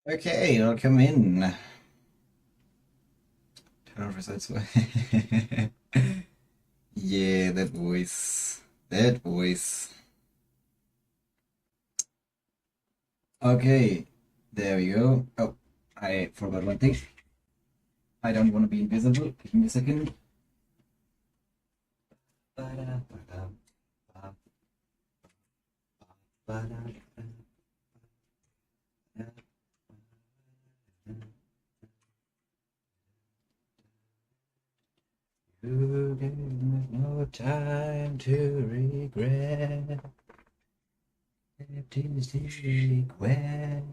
Okay, welcome in. Turn off results. Yeah, that voice. That voice. Okay, there we go. Oh, I forgot one thing. I don't want to be invisible. Give me a second. You gave me no time to regret. It is the regret.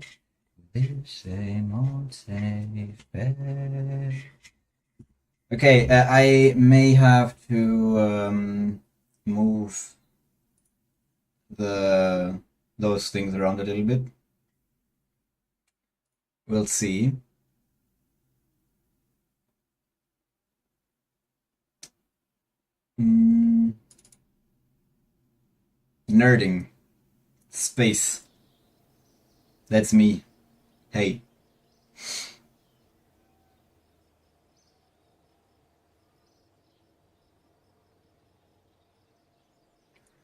This same old safe bet. Okay, I may have to move the those things around a little bit. We'll see. Mm, nerding. Space. That's me. Hey.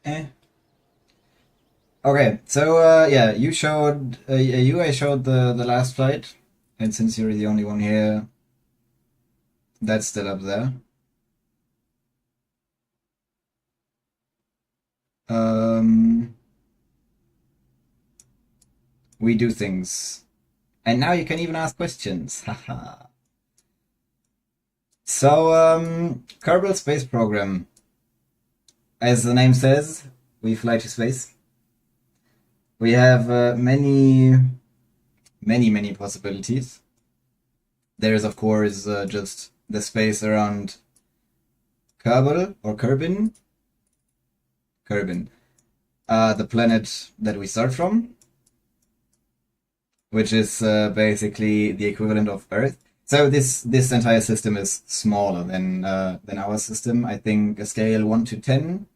Eh. Okay, so yeah, you showed I showed the last flight, and since you're the only one here, that's still up there. Um, we do things, and now you can even ask questions. Haha. So Kerbal Space Program, as the name says, we fly to space. We have many possibilities. There is, of course, just the space around Kerbal or Kerbin, the planet that we start from, which is basically the equivalent of Earth. So this entire system is smaller than our system. I think a scale 1 to 10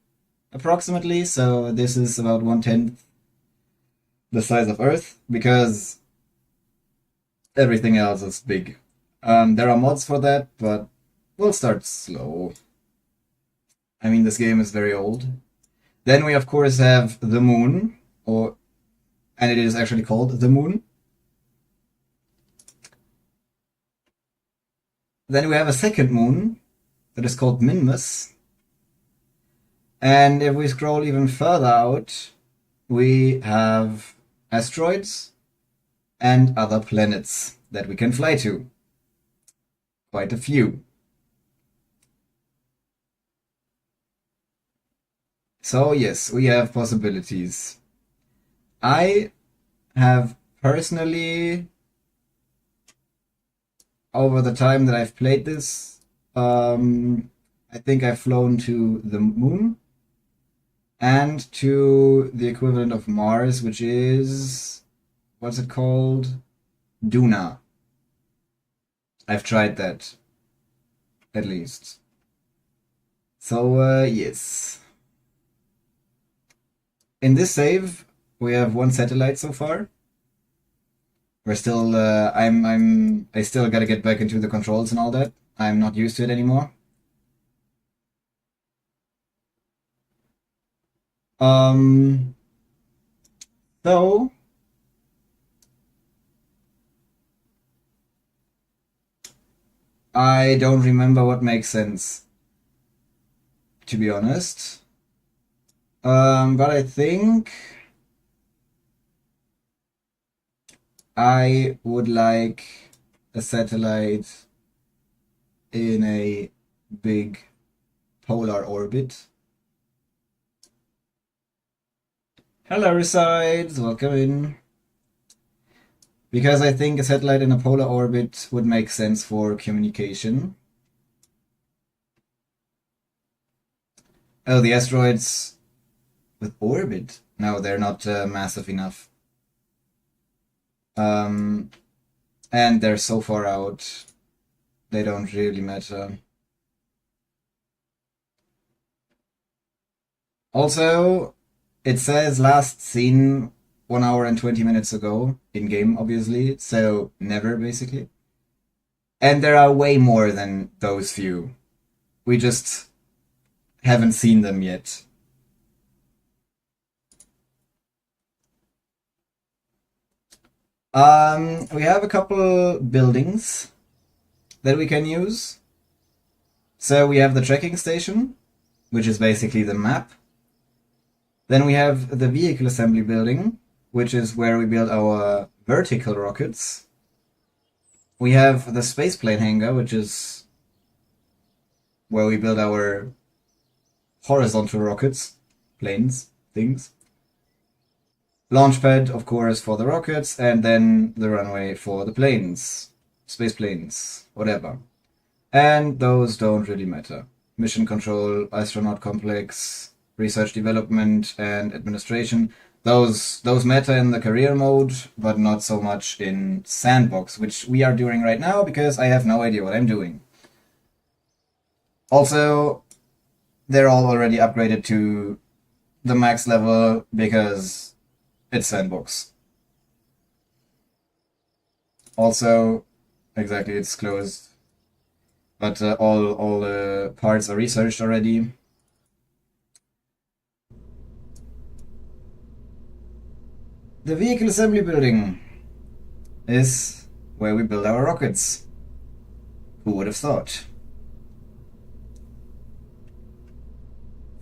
approximately. So this is about 1/10 the size of Earth because everything else is big. There are mods for that, but we'll start slow. I mean, this game is very old. Then we of course have the moon, and it is actually called the moon. Then we have a second moon that is called Minmus. And if we scroll even further out, we have asteroids and other planets that we can fly to. Quite a few. So yes, we have possibilities. I have personally, over the time that I've played this, I think I've flown to the moon and to the equivalent of Mars, which is, what's it called? Duna. I've tried that, at least. So, yes. In this save, we have one satellite so far. We're still, I still gotta get back into the controls and all that. I'm not used to it anymore. Um, so, I don't remember what makes sense, to be honest. But I think I would like a satellite in a big polar orbit. Hello, Resides, welcome in. Because I think a satellite in a polar orbit would make sense for communication. Oh, the asteroids with orbit? No, they're not massive enough. Um, and they're so far out, they don't really matter. Also, it says last seen 1 hour and 20 minutes ago, in game, obviously, so never, basically. And there are way more than those few. We just haven't seen them yet. We have a couple buildings that we can use. So we have the tracking station, which is basically the map. Then we have the vehicle assembly building, which is where we build our vertical rockets. We have the spaceplane hangar, which is where we build our horizontal rockets, planes, things. Launchpad, of course, for the rockets, and then the runway for the planes, space planes, whatever. And those don't really matter. Mission control, astronaut complex, research development, and administration. Those matter in the career mode, but not so much in sandbox, which we are doing right now because I have no idea what I'm doing. Also, they're all already upgraded to the max level because it's sandbox. Also, exactly, it's closed. But all the parts are researched already. The vehicle assembly building is where we build our rockets. Who would have thought?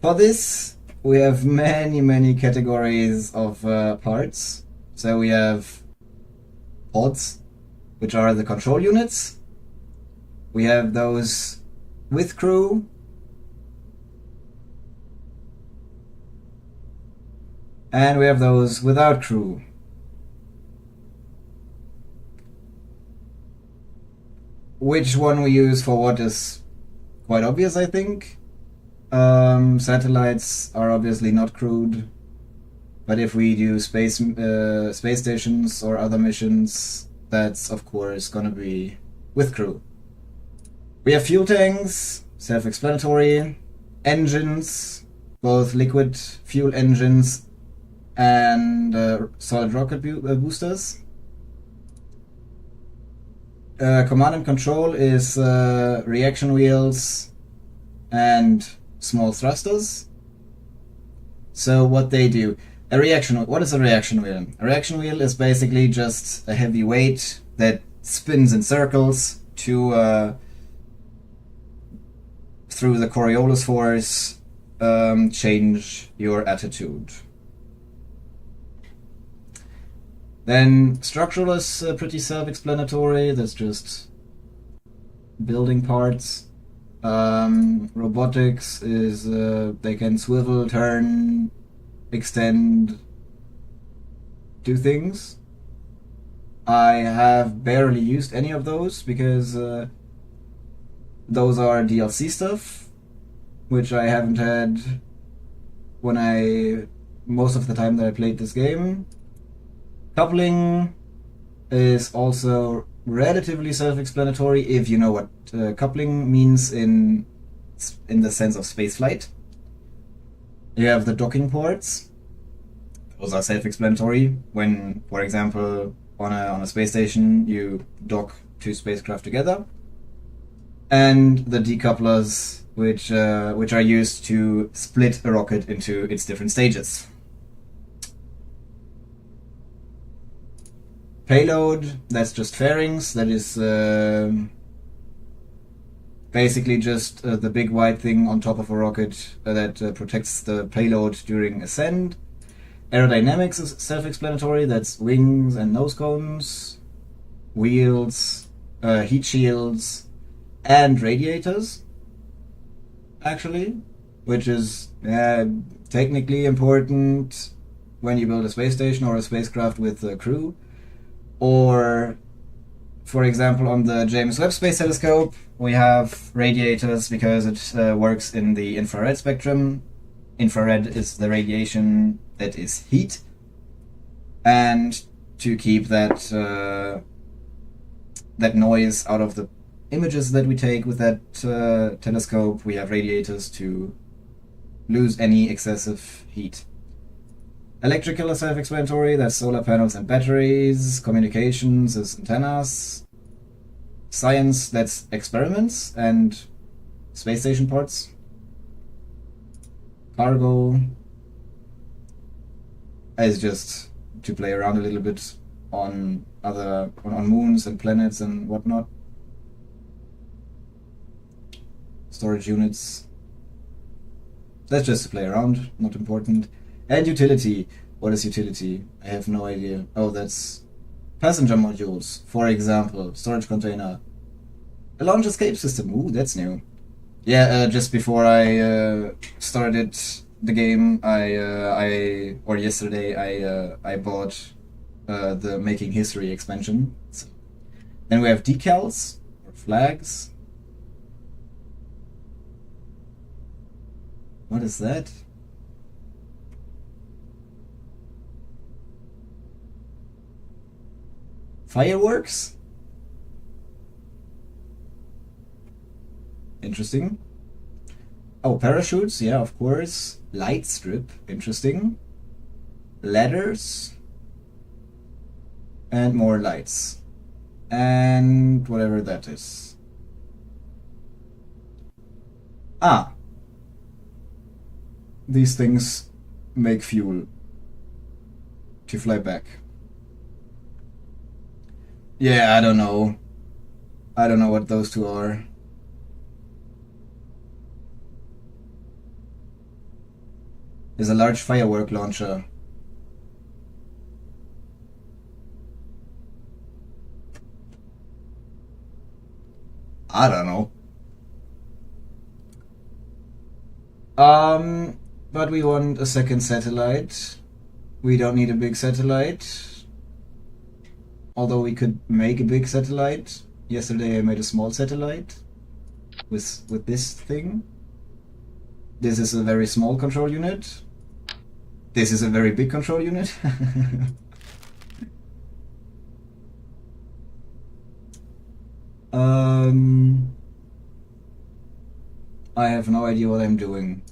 For this, we have many categories of parts. So we have pods, which are the control units. We have those with crew. And we have those without crew. Which one we use for what is quite obvious, I think. Satellites are obviously not crewed, but if we do space stations or other missions, that's of course gonna be with crew. We have fuel tanks, self-explanatory, engines, both liquid fuel engines and solid rocket boosters. Command and control is reaction wheels and small thrusters. So what they do, what is a reaction wheel? A reaction wheel is basically just a heavy weight that spins in circles to through the Coriolis force change your attitude. Then structural is pretty self-explanatory. That's just building parts. Robotics is they can swivel, turn, extend, do things. I have barely used any of those because those are DLC stuff, which I haven't had most of the time that I played this game. Coupling is also relatively self-explanatory if you know what coupling means in the sense of spaceflight. You have the docking ports. Those are self-explanatory. When, for example, on a space station, you dock two spacecraft together. And the decouplers, which are used to split a rocket into its different stages. Payload, that's just fairings. That is basically just the big white thing on top of a rocket that protects the payload during ascent. Aerodynamics is self-explanatory. That's wings and nose cones, wheels, heat shields, and radiators, actually, which is technically important when you build a space station or a spacecraft with a crew. Or, for example, on the James Webb Space Telescope, we have radiators because it works in the infrared spectrum. Infrared is the radiation that is heat. And to keep that noise out of the images that we take with that telescope, we have radiators to lose any excessive heat. Electrical is self-explanatory, that's solar panels and batteries. Communications is antennas. Science, that's experiments and space station parts. Cargo is just to play around a little bit on on moons and planets and whatnot. Storage units. That's just to play around, not important. And utility. What is utility? I have no idea. Oh, that's passenger modules, for example. Storage container. A launch escape system. Ooh, that's new. Yeah, just before I started the game, or yesterday, I bought the Making History expansion. So, then we have decals or flags. What is that? Fireworks? Interesting. Oh, parachutes, yeah, of course. Light strip, interesting. Ladders. And more lights. And whatever that is. Ah. These things make fuel to fly back. Yeah, I don't know. I don't know what those two are. There's a large firework launcher. I don't know. But we want a second satellite. We don't need a big satellite. Although we could make a big satellite. Yesterday I made a small satellite with this thing. This is a very small control unit. This is a very big control unit. I have no idea what I'm doing.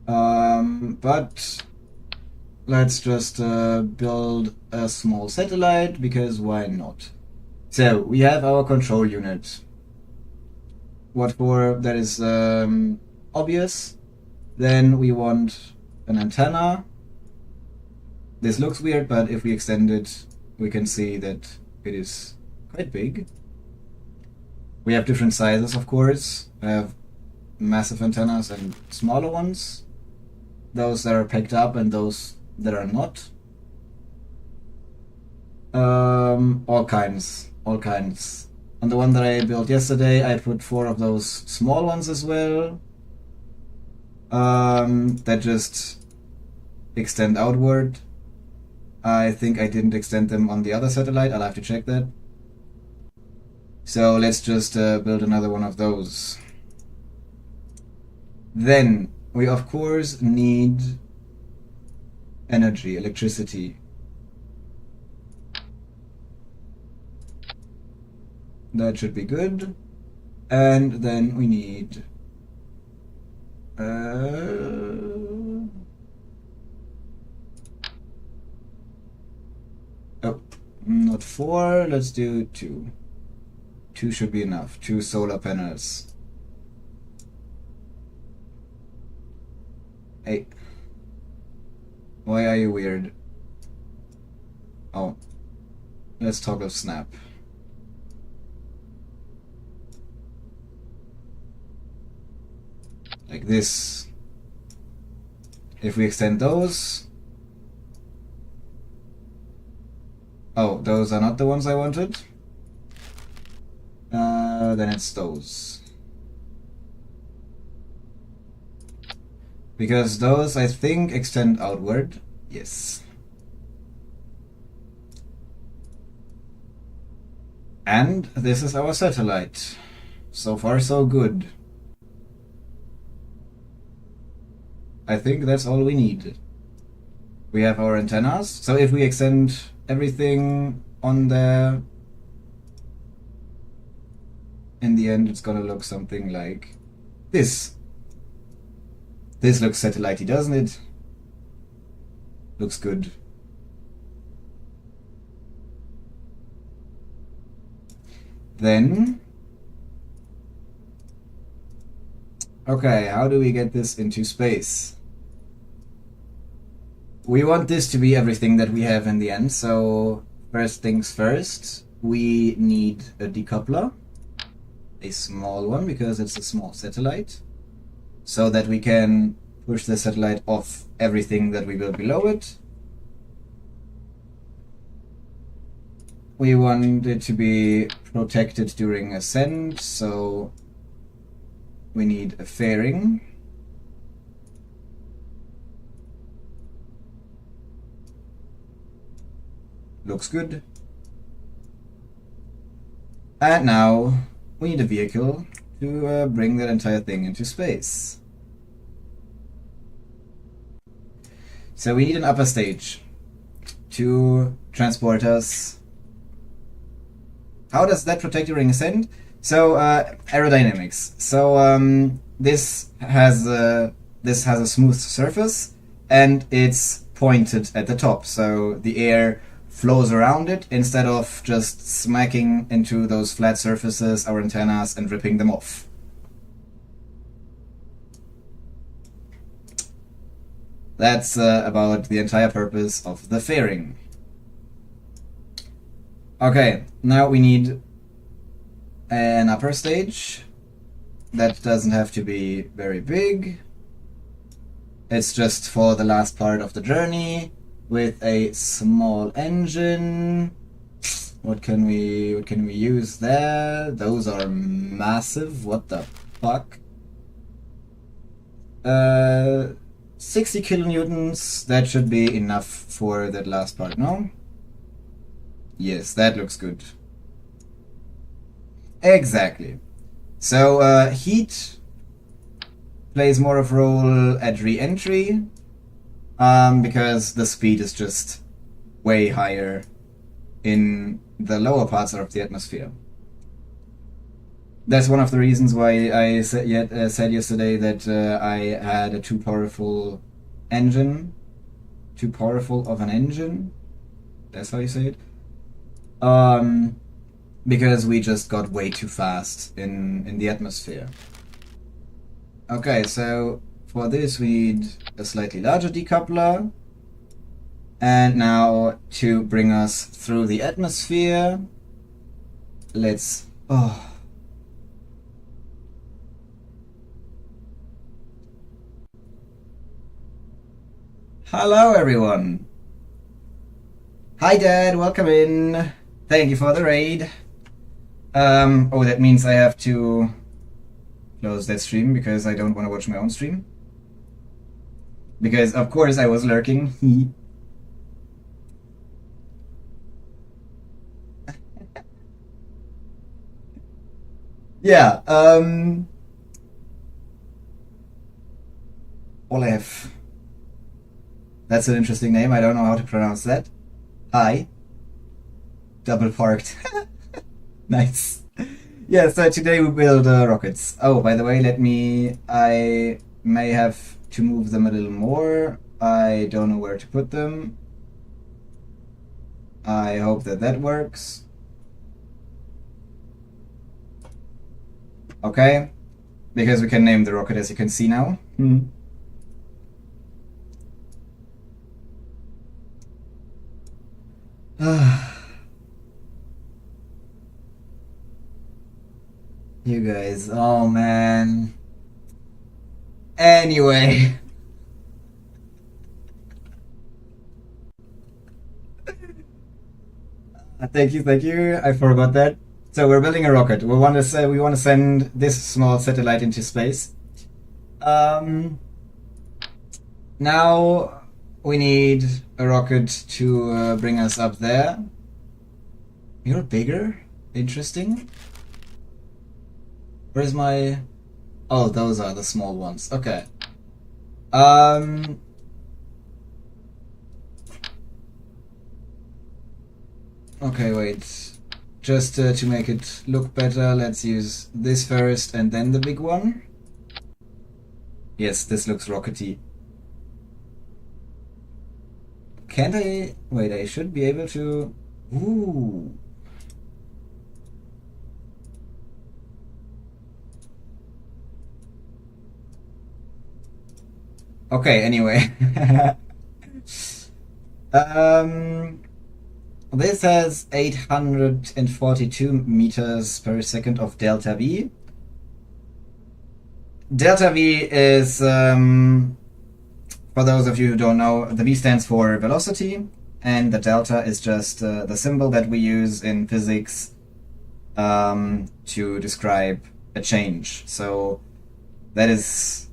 But let's just build a small satellite, because why not? So, we have our control unit. What for? That is obvious. Then we want an antenna. This looks weird, but if we extend it, we can see that it is quite big. We have different sizes, of course. We have massive antennas and smaller ones. Those that are picked up and those that are not. All kinds. On the one that I built yesterday, I put 4 of those small ones as well. That just extend outward. I think I didn't extend them on the other satellite. I'll have to check that. So let's just build another one of those. Then we of course need energy, electricity. That should be good. And then we need oh, not 4, let's do 2. 2 should be enough. 2 solar panels. Hey. Why are you weird? Oh. Let's toggle snap. Like this. If we extend those... Oh, those are not the ones I wanted. Then it's those. Because those, I think, extend outward. Yes. And this is our satellite. So far, so good. I think that's all we need. We have our antennas. So if we extend everything on there, in the end it's gonna look something like this. This looks satellite-y, doesn't it? Looks good. Then, okay, how do we get this into space? We want this to be everything that we have in the end, so first things first, we need a decoupler, a small one because it's a small satellite, so that we can push the satellite off everything that we build below it. We want it to be protected during ascent, so we need a fairing. Looks good. And now we need a vehicle to bring that entire thing into space. So we need an upper stage to transport us. How does that protect during ascent? So aerodynamics. So this has a smooth surface and it's pointed at the top, so the air flows around it instead of just smacking into those flat surfaces, our antennas, and ripping them off. That's about the entire purpose of the fairing. Okay, now we need an upper stage. That doesn't have to be very big. It's just for the last part of the journey with a small engine. What can we use there? Those are massive. What the fuck? 60 kilonewtons. That should be enough for that last part, no? Yes, that looks good. Exactly. So heat plays more of a role at re-entry, because the speed is just way higher in the lower parts of the atmosphere. That's one of the reasons why I said yesterday that I had a too powerful engine. Too powerful of an engine? That's how you say it? Because we just got way too fast in the atmosphere. Okay, so for this we need a slightly larger decoupler. And now to bring us through the atmosphere, let's... Oh. Hello everyone! Hi Dad, welcome in! Thank you for the raid. Oh, that means I have to close that stream because I don't want to watch my own stream. Because of course I was lurking. Yeah, Olaf. That's an interesting name, I don't know how to pronounce that. Hi. Double parked. Nice. Yeah, so today we build rockets. Oh, by the way, I may have to move them a little more. I don't know where to put them. I hope that that works. Okay, because we can name the rocket as you can see now. You guys, oh man. Anyway. Thank you. I forgot that. So we're building a rocket. We want to send this small satellite into space. Now we need a rocket to bring us up there. You're bigger? Interesting. Where's my... Oh, those are the small ones. Okay. Okay, wait. Just to make it look better, let's use this first and then the big one. Yes, this looks rockety. Can't I... Wait, I should be able to... Ooh. Okay, anyway. um, this has 842 meters per second of delta V. Delta V is, for those of you who don't know, the V stands for velocity, and the delta is just the symbol that we use in physics to describe a change. So that is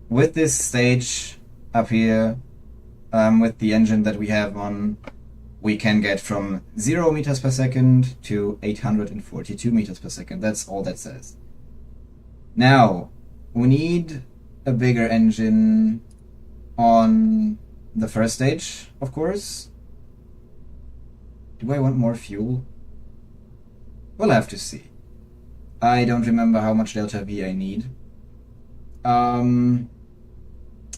with this stage up here, with the engine that we have on, we can get from 0 meters per second to 842 meters per second. That's all that says. Now, we need a bigger engine on the first stage, of course. Do I want more fuel? We'll have to see. I don't remember how much delta V I need.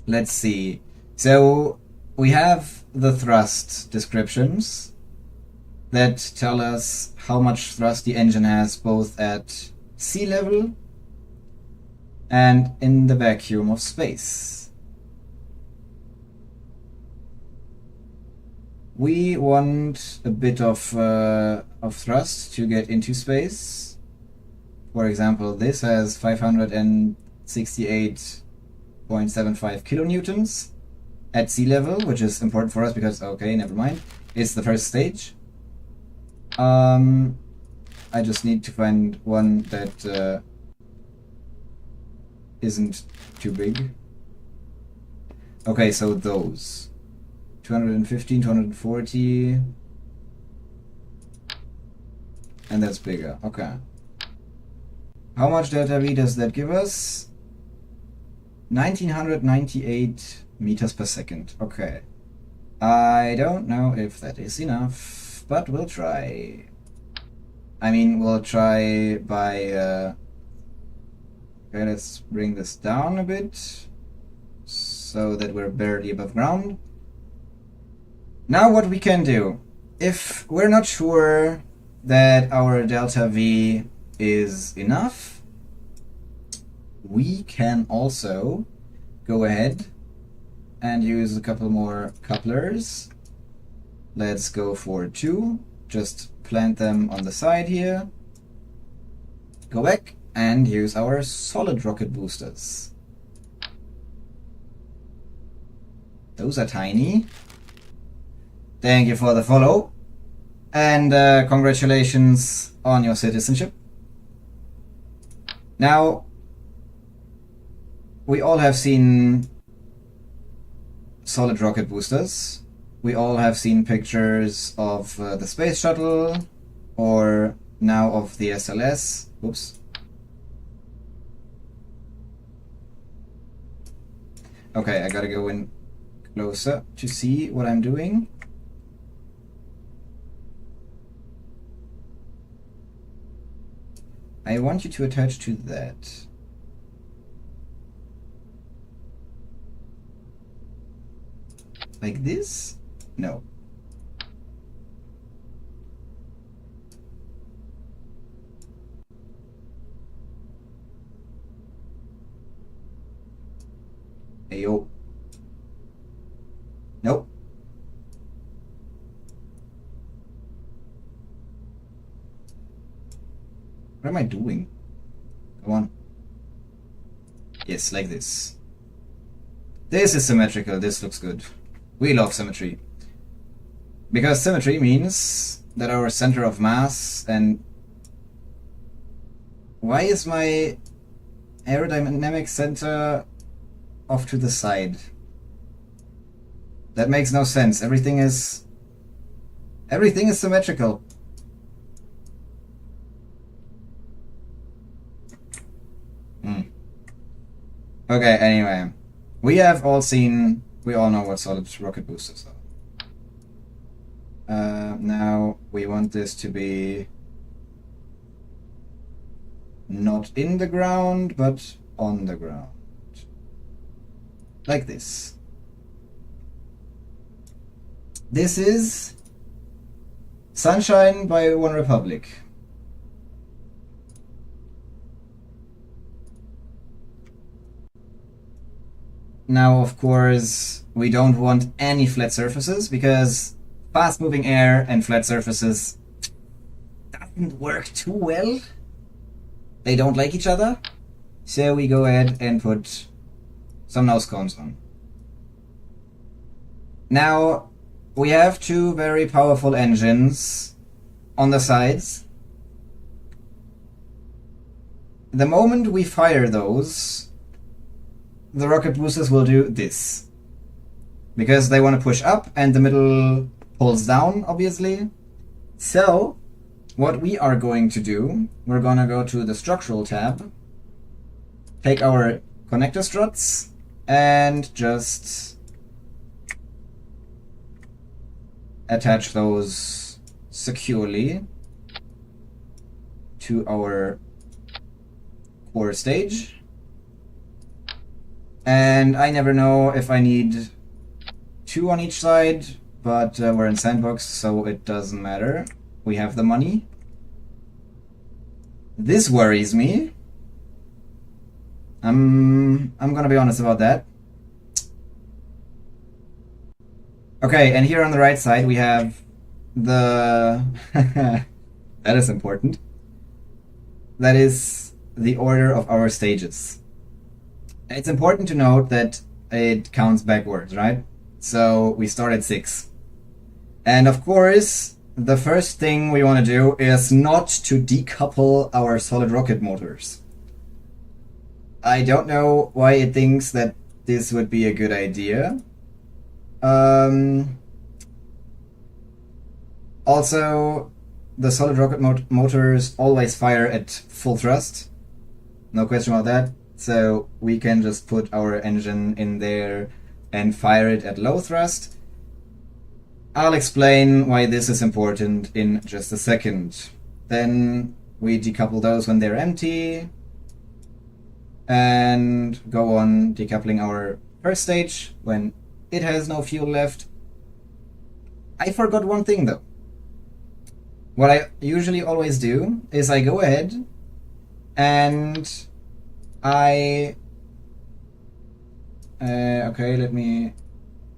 Let's see. So we have the thrust descriptions that tell us how much thrust the engine has both at sea level and in the vacuum of space. We want a bit of thrust to get into space. For example, this has 568.75 kilonewtons at sea level, which is important for us because, okay, never mind. It's the first stage. I just need to find one that isn't too big. Okay, so those. 215, 240. And that's bigger. Okay. How much delta V does that give us? 1998 meters per second. Okay. I don't know if that is enough, but we'll try. I mean, we'll try by... Okay, let's bring this down a bit so that we're barely above ground. Now what we can do, if we're not sure that our delta V is enough, we can also go ahead and use a couple more couplers. Let's go for 2, just plant them on the side here, go back and use our solid rocket boosters. Those are tiny. Thank you for the follow, and congratulations on your citizenship. Now, we all have seen solid rocket boosters. We all have seen pictures of the space shuttle, or now of the SLS. Oops. Okay, I gotta go in closer to see what I'm doing. I want you to attach to that. Like this? No. Ayo. Nope. What am I doing? Come on. Yes, like this. This is symmetrical. This looks good. We love symmetry. Because symmetry means that our center of mass and... Why is my aerodynamic center off to the side? That makes no sense. Everything is symmetrical. Okay, anyway. We all know what solid rocket boosters are. Now we want this to be not in the ground, but on the ground. like this. This is Sunshine by One Republic. Now, of course, we don't want any flat surfaces because fast-moving air and flat surfaces doesn't work too well. They don't like each other. So we go ahead and put some nose cones on. Now, we have two very powerful engines on the sides. The moment we fire those, the rocket boosters will do this. Because they want to push up and the middle pulls down, obviously. So, what we are going to do, we're going to go to the structural tab, take our connector struts, and just attach those securely to our core stage. And I never know if I need two on each side, but we're in sandbox, so it doesn't matter. We have the money. This worries me. I'm gonna be honest about that. Okay, and here on the right side we have the... that is important. That is the order of our stages. It's important to note that it counts backwards, right? So we start at 6. And of course, the first thing we want to do is not to decouple our solid rocket motors. I don't know why it thinks that this would be a good idea. Also, the solid rocket motors always fire at full thrust. No question about that. So we can just put our engine in there and fire it at low thrust. I'll explain why this is important in just a second. Then we decouple those when they're empty and go on decoupling our first stage when it has no fuel left. I forgot one thing though. What I usually always do is I go ahead and okay, let me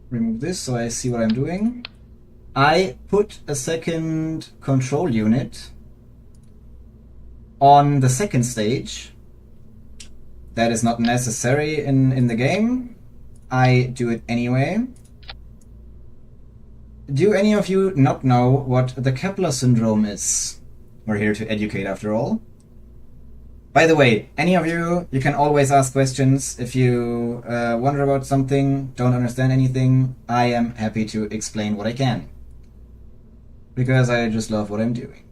remove this so I see what I'm doing. I put a second control unit on the second stage. That is not necessary in the game. I do it anyway. Do any of you not know what the Kepler syndrome is? We're here to educate after all. By the way, any of you can always ask questions. If you wonder about something, don't understand anything, I am happy to explain what I can. Because I just love what I'm doing.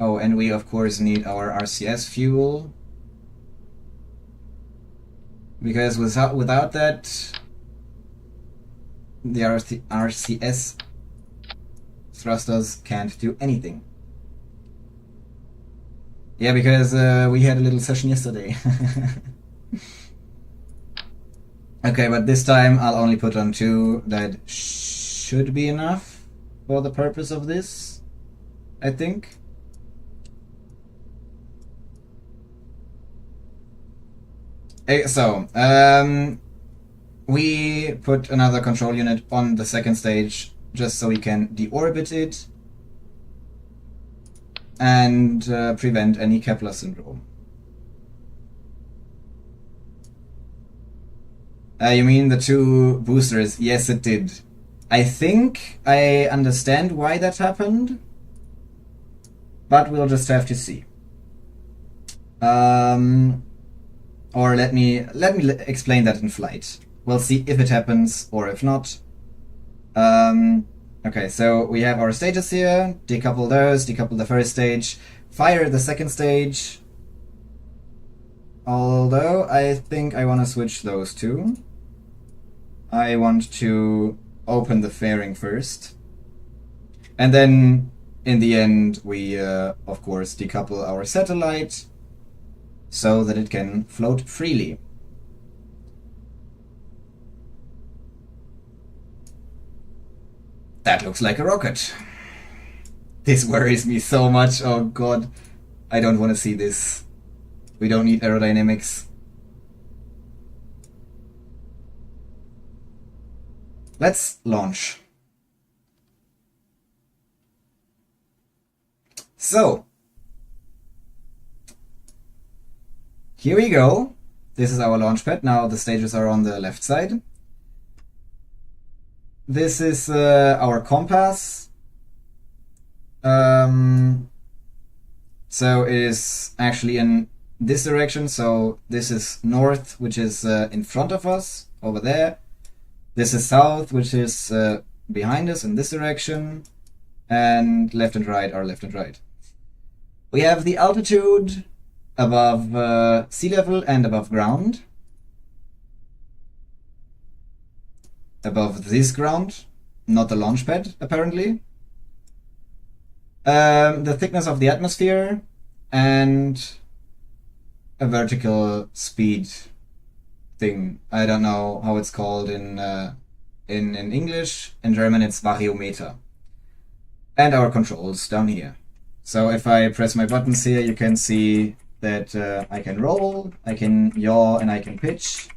Oh, and we of course need our RCS fuel. Because without that, the RCS thrusters can't do anything. Yeah, because we had a little session yesterday. Okay, but this time I'll only put on 2. That should be enough for the purpose of this, I think. So, we put another control unit on the second stage just so we can deorbit it and prevent any Kepler syndrome. You mean the 2 boosters? Yes, it did. I think I understand why that happened, but we'll just have to see. Or let me explain that in flight. We'll see if it happens or if not. Okay, so we have our stages here. Decouple those, decouple the first stage, fire the second stage. Although I think I want to switch those two. I want to open the fairing first. And then in the end, we of course decouple our satellite so that it can float freely. That looks like a rocket. This worries me so much. Oh god, I don't want to see this. We don't need aerodynamics. Let's launch. So, here we go. This is our launch pad. Now the stages are on the left side. This is our compass. So it is actually in this direction. So this is north, which is in front of us over there. This is south, which is behind us in this direction. And left and right are left and right. We have the altitude above sea level and above ground. Above this ground, not the launch pad, apparently. The thickness of the atmosphere and a vertical speed thing. I don't know how it's called in English. In German, it's Variometer. And our controls down here. So if I press my buttons here, you can see that I can roll, I can yaw, and I can pitch.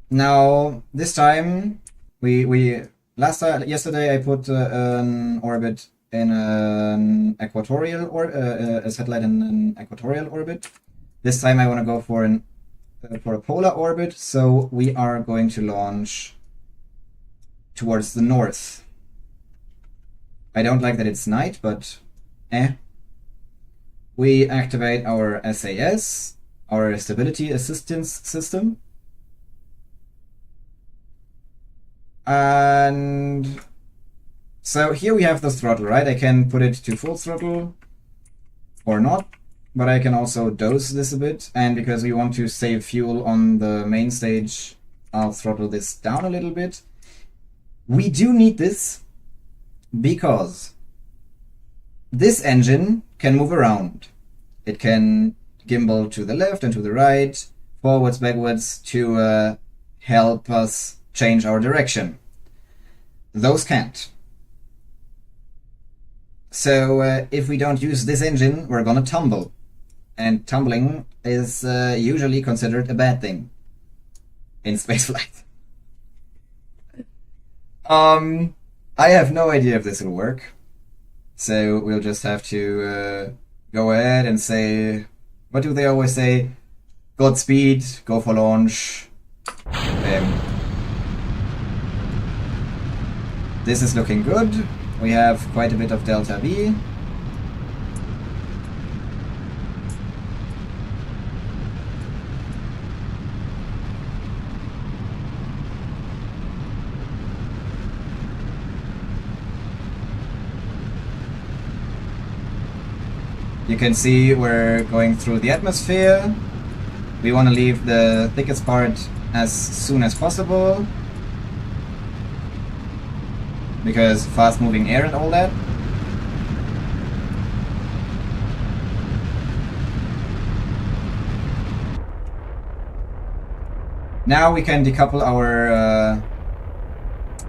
Now this time yesterday I put an orbit in an equatorial or a satellite in an equatorial orbit. This time I want to go for a polar orbit, so we are going to launch towards the north. I don't like that it's night, but we activate our SAS, our stability assistance system. And so here we have the throttle, right? I can put it to full throttle or not, but I can also dose this a bit. And because we want to save fuel on the main stage, I'll throttle this down a little bit. We do need this because this engine can move around. It can gimbal to the left and to the right, forwards, backwards, to help us change our direction. Those can't. So if we don't use this engine, we're gonna tumble. And tumbling is usually considered a bad thing in spaceflight. I have no idea if this will work. So we'll just have to go ahead and say, what do they always say? Godspeed, go for launch. This is looking good. We have quite a bit of delta V. You can see we're going through the atmosphere. We want to leave the thickest part as soon as possible, because fast moving air and all that. Now we can decouple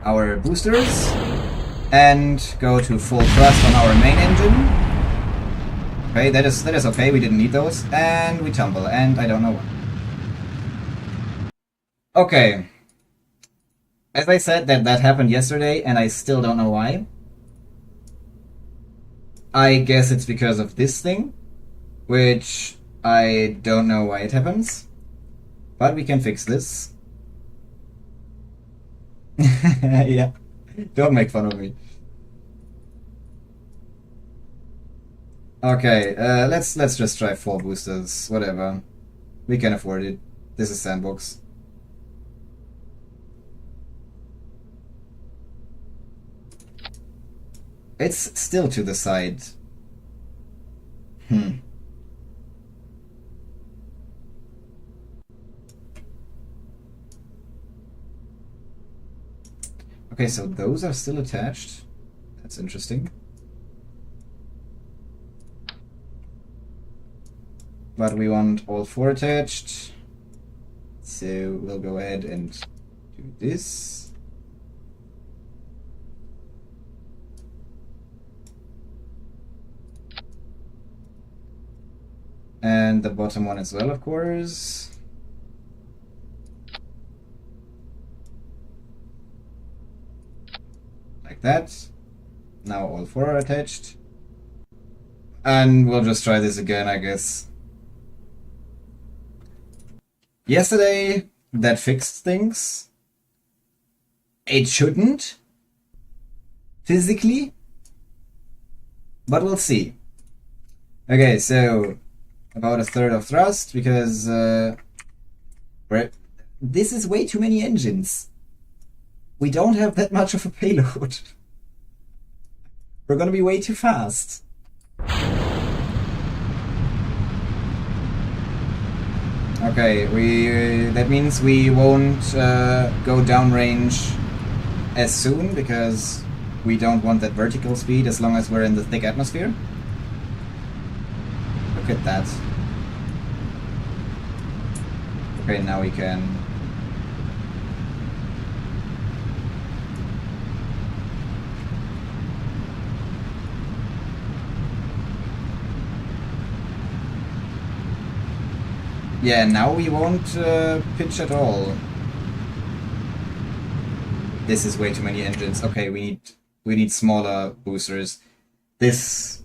our boosters and go to full thrust on our main engine. Okay, that is okay, we didn't need those. And we tumble, and I don't know why. Okay. As I said, that happened yesterday, and I still don't know why. I guess it's because of this thing, which I don't know why it happens. But we can fix this. Yeah, don't make fun of me. Okay, let's just try 4 boosters, whatever. We can afford it. This is sandbox. It's still to the side. Okay, so those are still attached. That's interesting. But we want all four attached. So we'll go ahead and do this. And the bottom one as well, of course. Like that. Now all four are attached. And we'll just try this again, I guess. Yesterday, that fixed things. It shouldn't. Physically. But we'll see. Okay, so about a third of thrust, because this is way too many engines. We don't have that much of a payload. We're gonna be way too fast. Okay, that means we won't go downrange as soon, because we don't want that vertical speed as long as we're in the thick atmosphere. Look at that. Okay, now we can. Yeah, now we won't pitch at all. This is way too many engines. Okay, we need smaller boosters. This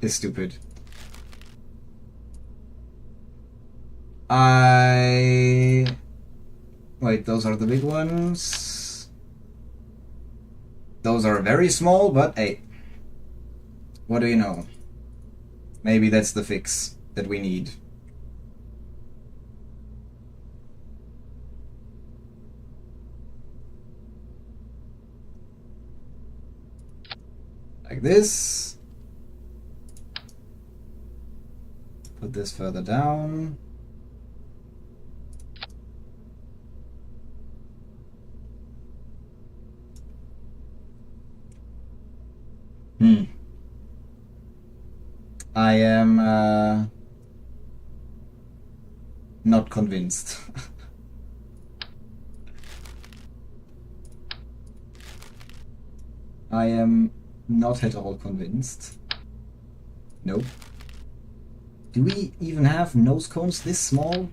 is stupid. Wait, those are the big ones. Those are very small, but hey, what do you know? Maybe that's the fix that we need. Like this. Put this further down. I am not convinced. I am not at all convinced. Nope. Do we even have nose cones this small?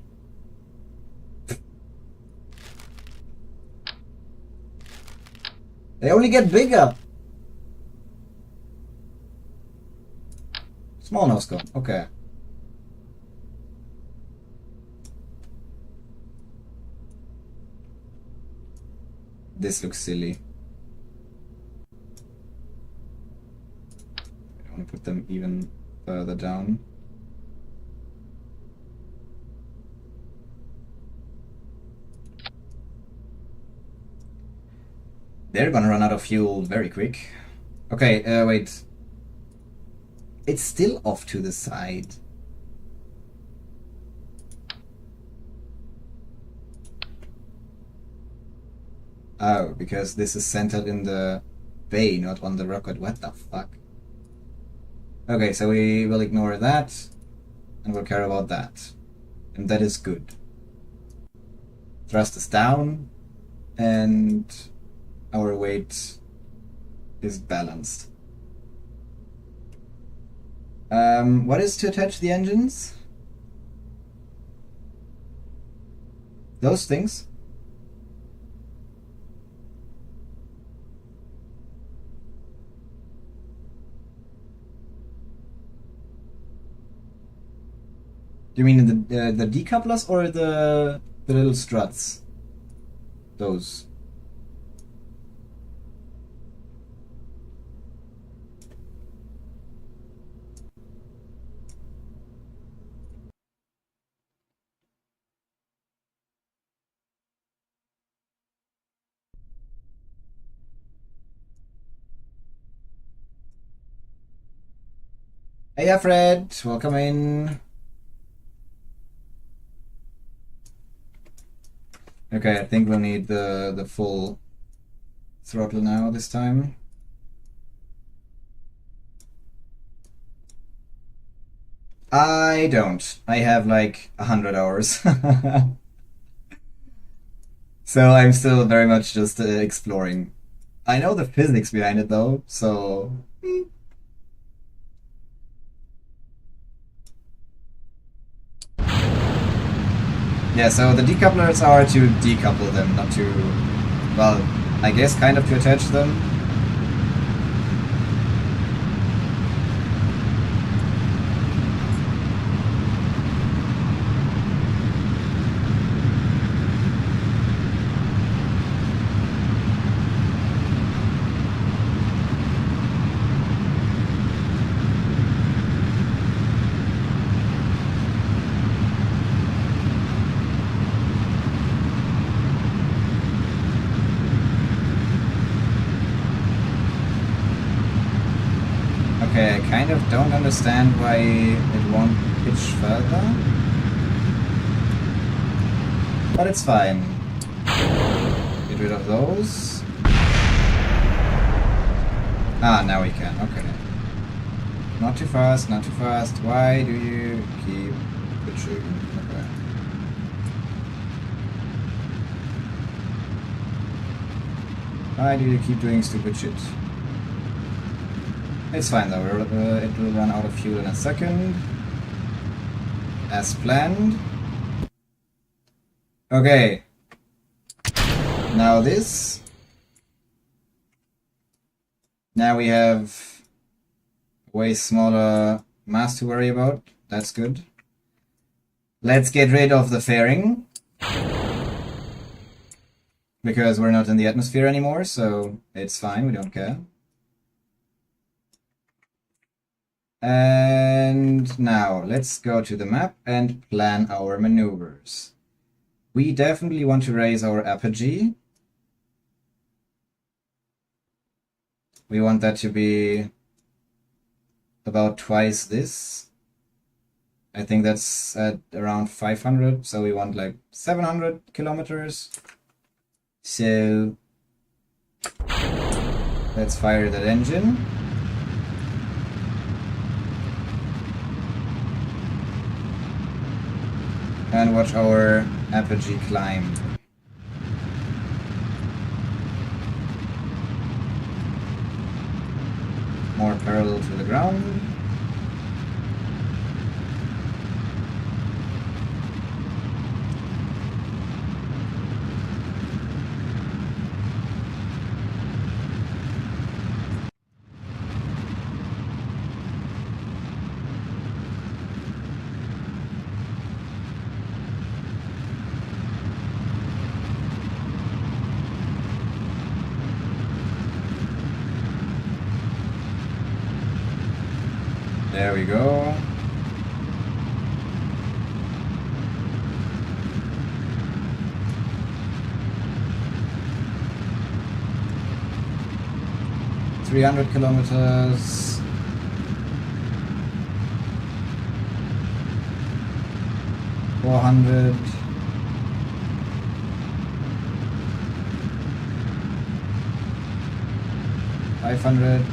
They only get bigger! Small nose cone, okay. This looks silly. I want to put them even further down. They're gonna run out of fuel very quick. Okay, wait. It's still off to the side. Oh, because this is centered in the bay, not on the rocket. What the fuck? Okay, so we will ignore that, and we'll care about that. And that is good. Thrust is down, and our weight is balanced. What is to attach the engines? Those things? Do you mean the decouplers or the little struts? Those. Hey, Fred, welcome in. Okay, I think we'll need the full throttle now this time. I don't. I have like 100 hours. So I'm still very much just exploring. I know the physics behind it though, so. Yeah, so the decouplers are to decouple them, not to, well, I guess kind of to attach them. Okay, I kind of don't understand why it won't pitch further. But it's fine. Get rid of those. Ah, now we can, okay. Not too fast, not too fast. Why do you keep pitching? Okay. Why do you keep doing stupid shit? It's fine though, it will run out of fuel in a second. As planned. Okay. Now this. Now we have way smaller mass to worry about. That's good. Let's get rid of the fairing. Because we're not in the atmosphere anymore, so it's fine, we don't care. And now let's go to the map and plan our maneuvers. We definitely want to raise our apogee. We want that to be about twice this. I think that's at around 500, so we want like 700 kilometers. So let's fire that engine. And watch our apogee climb. More parallel to the ground. There we go. $300 kilometers. $400. $500.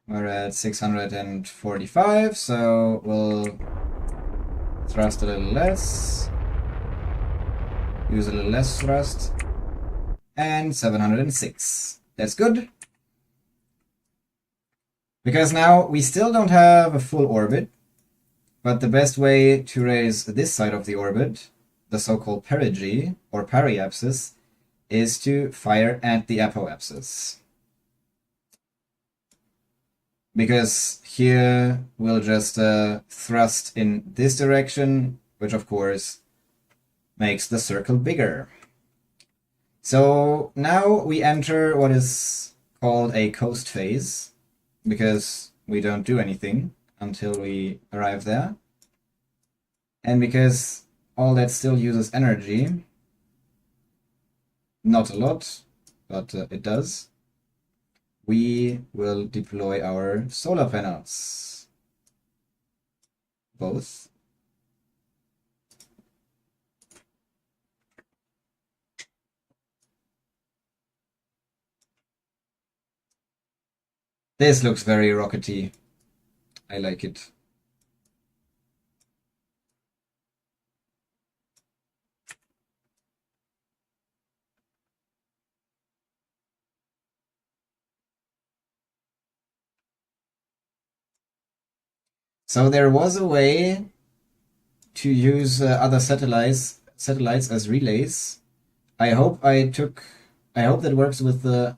We're at 645, so we'll thrust a little less, use a little less thrust, and 706. That's good. Because now we still don't have a full orbit, but the best way to raise this side of the orbit, the so-called perigee or periapsis, is to fire at the apoapsis. Because here we'll just thrust in this direction, which of course makes the circle bigger. So now we enter what is called a coast phase, because we don't do anything until we arrive there. And because all that still uses energy, not a lot, but it does, we will deploy our solar panels. Both. This looks very rockety. I like it. So there was a way to use other satellites as relays. I hope that works with the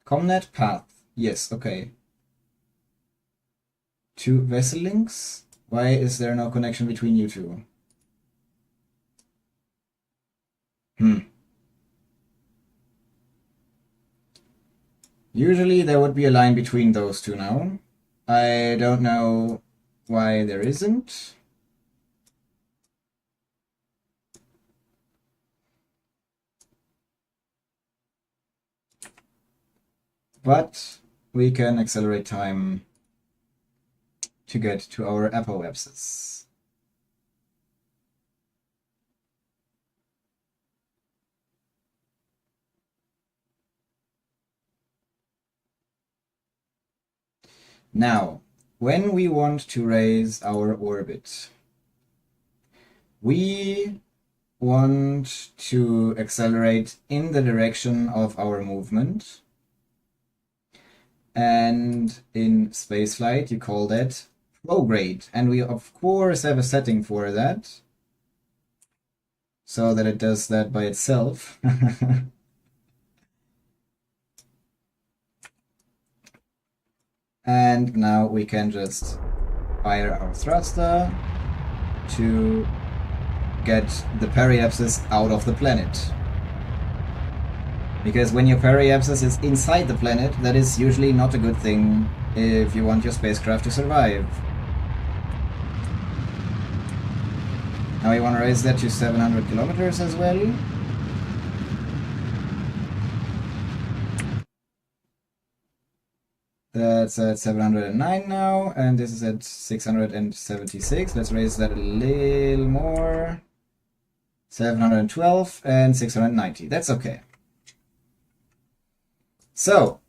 ComNet path. Yes, okay. 2 vessel links? Why is there no connection between you two? Usually there would be a line between those two now. I don't know why there isn't. But we can accelerate time to get to our apoapsis. Now, when we want to raise our orbit, we want to accelerate in the direction of our movement. And in spaceflight, you call that prograde. And we, of course, have a setting for that, so that it does that by itself. And now we can just fire our thruster to get the periapsis out of the planet. Because when your periapsis is inside the planet, that is usually not a good thing if you want your spacecraft to survive. Now we want to raise that to 700 kilometers as well. That's at 709 now, and this is at 676. Let's raise that a little more. 712 and 690. That's okay. So,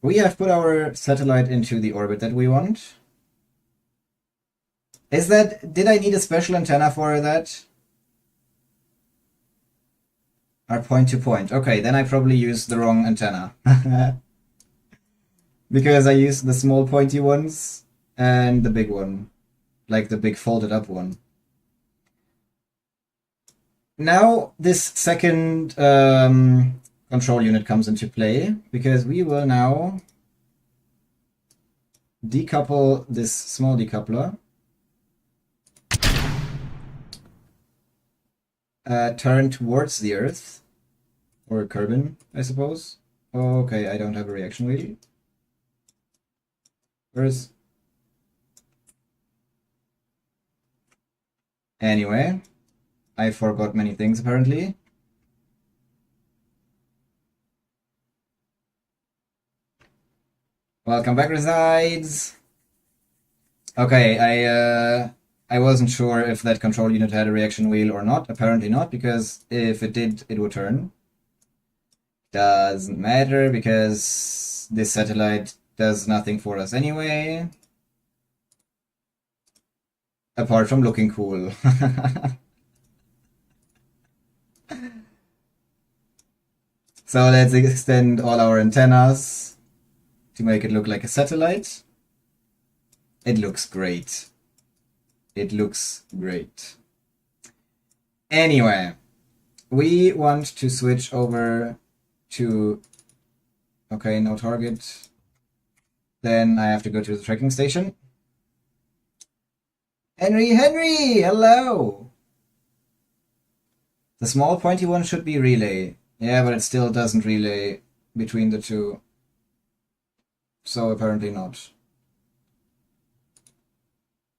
we have put our satellite into the orbit that we want. Did I need a special antenna for that? Or point to point? Okay, then I probably used the wrong antenna. Because I used the small pointy ones and the big one. Like the big folded up one. Now this second control unit comes into play, because we will now decouple this small decoupler. Turn towards the Earth. Or Kerbin, I suppose. Okay, I don't have a reaction wheel. Where's... Anyway, I forgot many things apparently. Welcome back, Resides! Okay, I wasn't sure if that control unit had a reaction wheel or not. Apparently not, because if it did, it would turn. Doesn't matter, because this satellite does nothing for us anyway. Apart from looking cool. So let's extend all our antennas to make it look like a satellite. It looks great. It looks great. Anyway, we want to switch over to... Okay, no target. Then I have to go to the tracking station. Henry, hello! The small pointy one should be relay. Yeah, but it still doesn't relay between the two. So apparently not.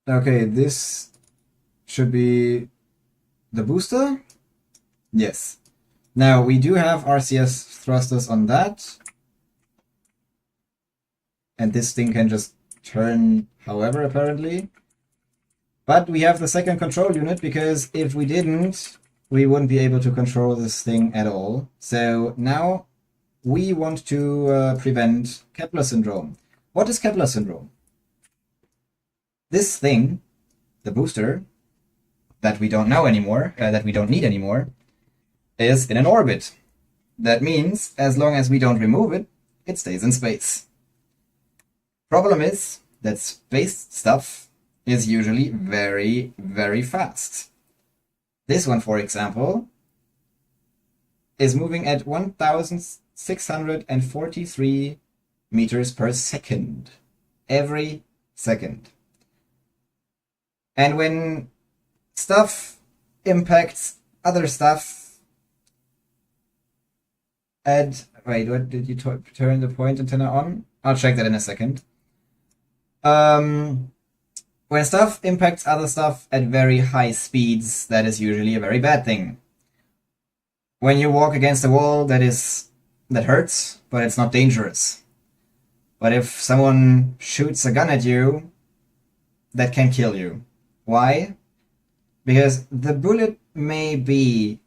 Okay, this should be the booster? Yes. Now, we do have RCS thrusters on that. And this thing can just turn however, apparently. But we have the second control unit, because if we didn't, we wouldn't be able to control this thing at all. So now we want to prevent Kepler syndrome. What is Kepler syndrome? This thing, the booster, that we don't know anymore, that we don't need anymore, is in an orbit. That means, as long as we don't remove it, it stays in space. Problem is that space stuff is usually very, very fast. This one, for example, is moving at 1,643 meters per second. Every second. And when stuff impacts other stuff, wait, what did you turn the point antenna on? I'll check that in a second. When stuff impacts other stuff at very high speeds, that is usually a very bad thing. When you walk against a wall, that hurts, but it's not dangerous. But if someone shoots a gun at you, that can kill you. Why? Because the bullet may be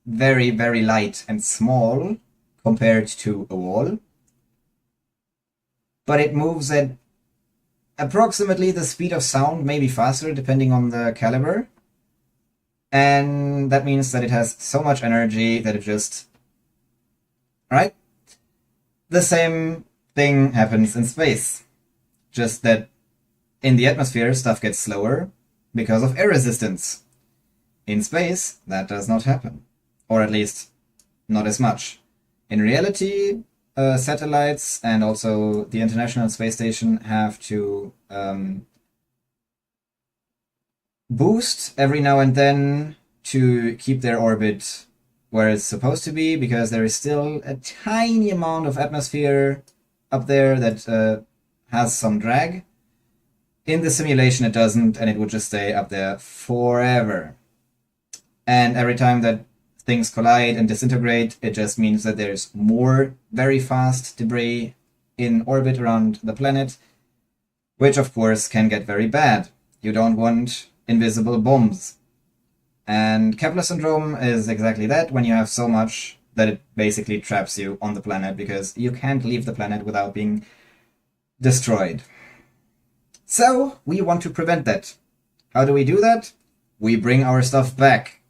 very, very light and small compared to a wall, but it moves at approximately the speed of sound, maybe faster depending on the caliber, and that means that it has so much energy that it just... Right? The same thing happens in space, just that in the atmosphere stuff gets slower because of air resistance. In space, that does not happen, or at least not as much. In reality, satellites and also the International Space Station have to boost every now and then to keep their orbit where it's supposed to be, because there is still a tiny amount of atmosphere up there that has some drag. In the simulation it doesn't, and it would just stay up there forever. And every time that things collide and disintegrate, it just means that there's more very fast debris in orbit around the planet, which of course can get very bad. You don't want invisible bombs. And Kepler syndrome is exactly that, when you have so much that it basically traps you on the planet, because you can't leave the planet without being destroyed. So we want to prevent that. How do we do that? We bring our stuff back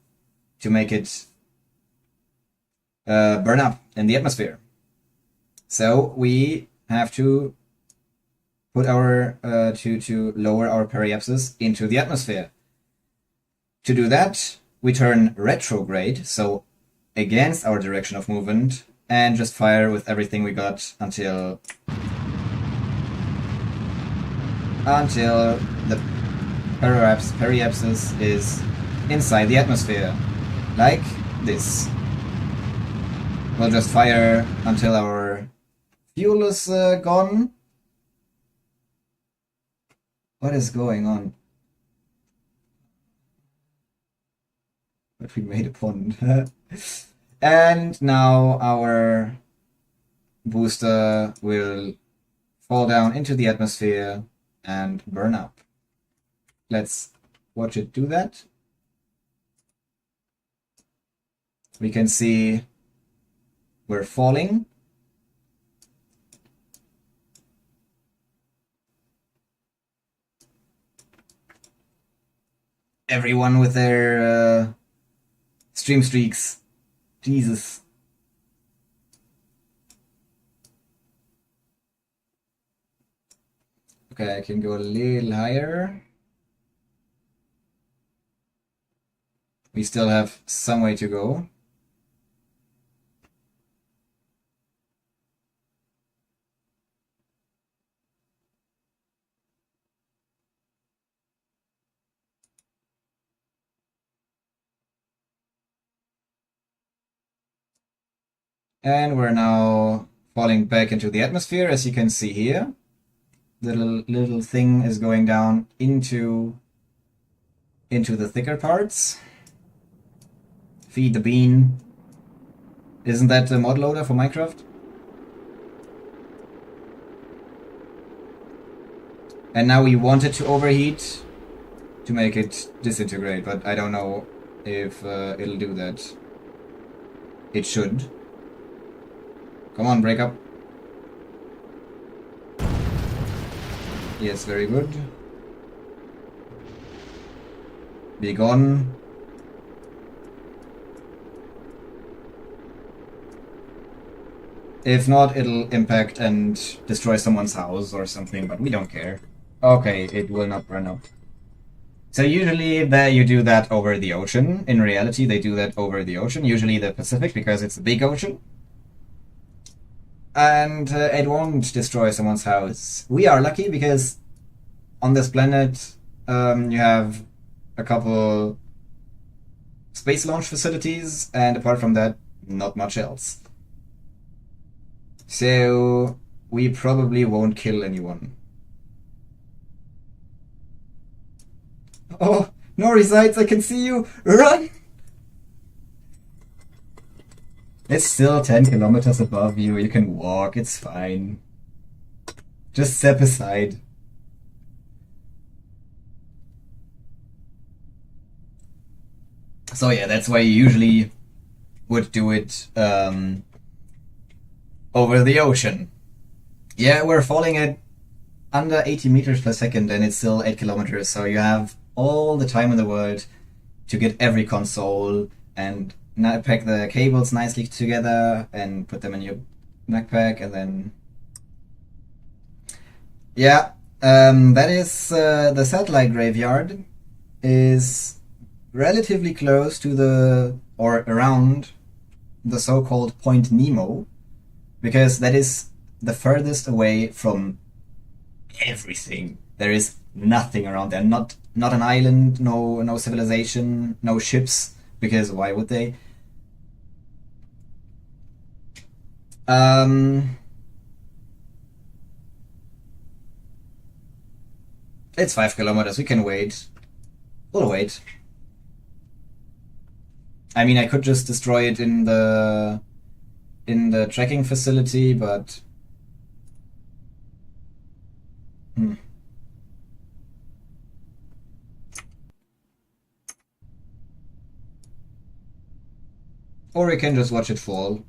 to make it burn up in the atmosphere. So we have to put our to lower our periapsis into the atmosphere. To do that, we turn retrograde, so against our direction of movement, and just fire with everything we got until the periapsis is inside the atmosphere, like this. We'll just fire until our fuel is gone. What is going on? But we made a pond. And now our booster will fall down into the atmosphere and burn up. Let's watch it do that. We can see we're falling. Everyone with their stream streaks. Jesus. Okay, I can go a little higher. We still have some way to go. And we're now falling back into the atmosphere, as you can see here. The little thing is going down into the thicker parts. Feed the bean. Isn't that the mod loader for Minecraft? And now we want it to overheat to make it disintegrate, but I don't know if it'll do that. It should. Come on, break up. Yes, very good. Be gone. If not, it'll impact and destroy someone's house or something, but we don't care. Okay, it will not burn up. So usually you do that over the ocean. In reality, they do that over the ocean, usually the Pacific, because it's a big ocean. And it won't destroy someone's house. We are lucky because on this planet you have a couple space launch facilities, and apart from that, not much else. So we probably won't kill anyone. Oh, Nori sights, I can see you! Run! It's still 10 kilometers above you, you can walk, it's fine. Just step aside. So yeah, that's why you usually would do it over the ocean. Yeah, we're falling at under 80 meters per second and it's still 8 kilometers, so you have all the time in the world to get every console and pack the cables nicely together and put them in your backpack, and then yeah, that is the satellite graveyard is relatively close to the, or around the so-called Point Nemo, because that is the furthest away from everything. There is nothing around there. Not an island, no civilization, no ships, because why would they? It's 5 kilometers. We can wait. We'll wait. I mean, I could just destroy it in the tracking facility, but or we can just watch it fall.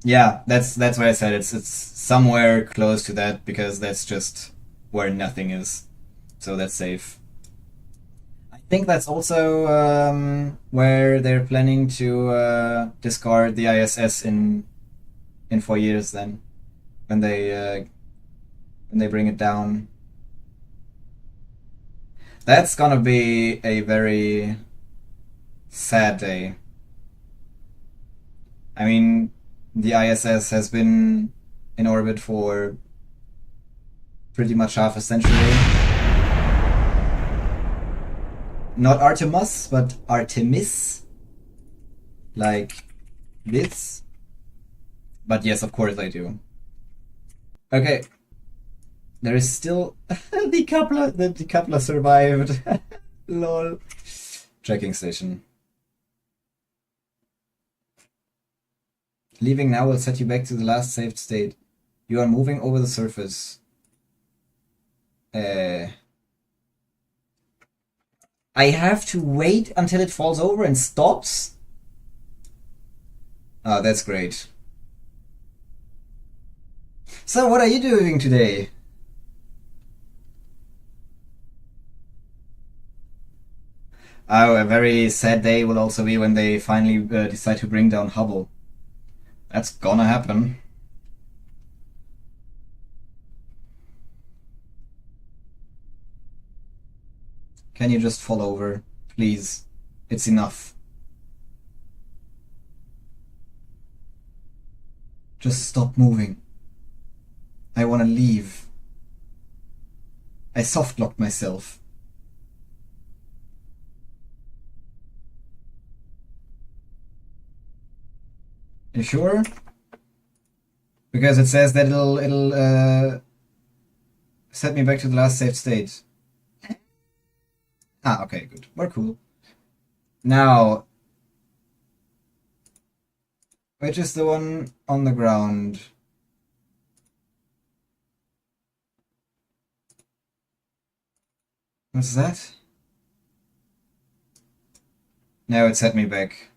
Yeah, that's why I said it's somewhere close to that, because that's just where nothing is, so that's safe. I think that's also where they're planning to discard the ISS in 4 years. Then, when they bring it down, that's gonna be a very sad day. I mean, the ISS has been in orbit for pretty much half a century. Not Artemis, but Artemis. Like this. But yes, of course I do. Okay. There is still the decoupler survived. Lol. Tracking station. Leaving now will set you back to the last saved state. You are moving over the surface. I have to wait until it falls over and stops? Oh, that's great. So, what are you doing today? Oh, a very sad day will also be when they finally decide to bring down Hubble. That's gonna happen. Can you just fall over? Please. It's enough. Just stop moving. I wanna leave. I soft-locked myself. You sure? Because it says that it'll set me back to the last saved state. Ah, okay, good. We're cool. Now, which is the one on the ground? What's that? No, it set me back.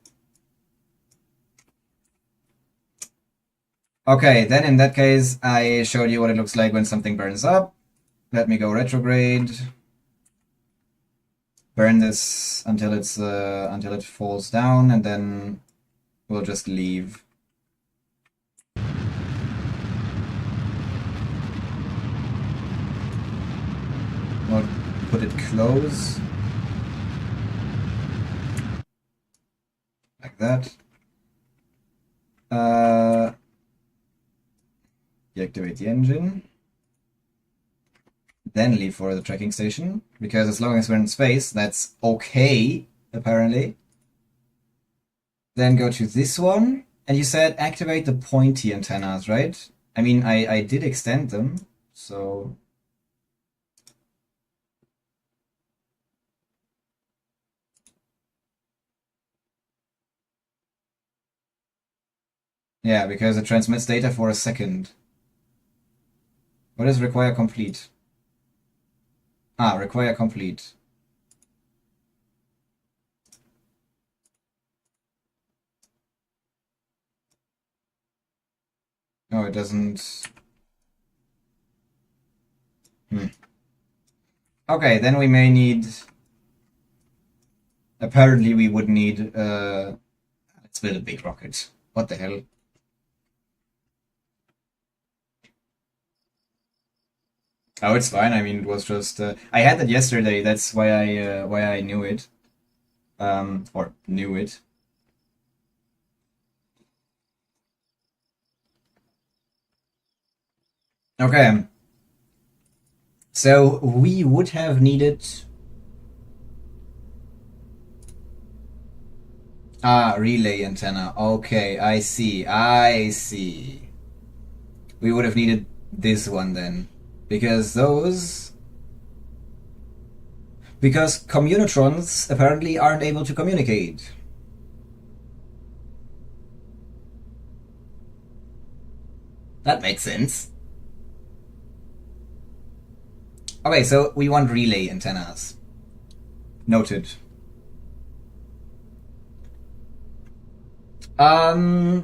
Okay, then in that case, I showed you what it looks like when something burns up. Let me go retrograde. Burn this until until it falls down, and then we'll just leave. We'll put it close. Like that. Deactivate the engine. Then leave for the tracking station, because as long as we're in space, that's okay, apparently. Then go to this one, and you said activate the pointy antennas, right? I mean, I did extend them, so... Yeah, because it transmits data for a second. What does require complete? Ah, require complete. No, it doesn't... Okay, then we may need... Apparently we would need... Let's build a big rocket. What the hell? Oh, it's fine. I mean, it was just... I had that yesterday. That's why I knew it. Or knew it. Okay. So we would have needed... Ah, relay antenna. Okay, I see. I see. We would have needed this one then. Because those... Because communitrons apparently aren't able to communicate. That makes sense. Okay, so we want relay antennas. Noted. Yeah,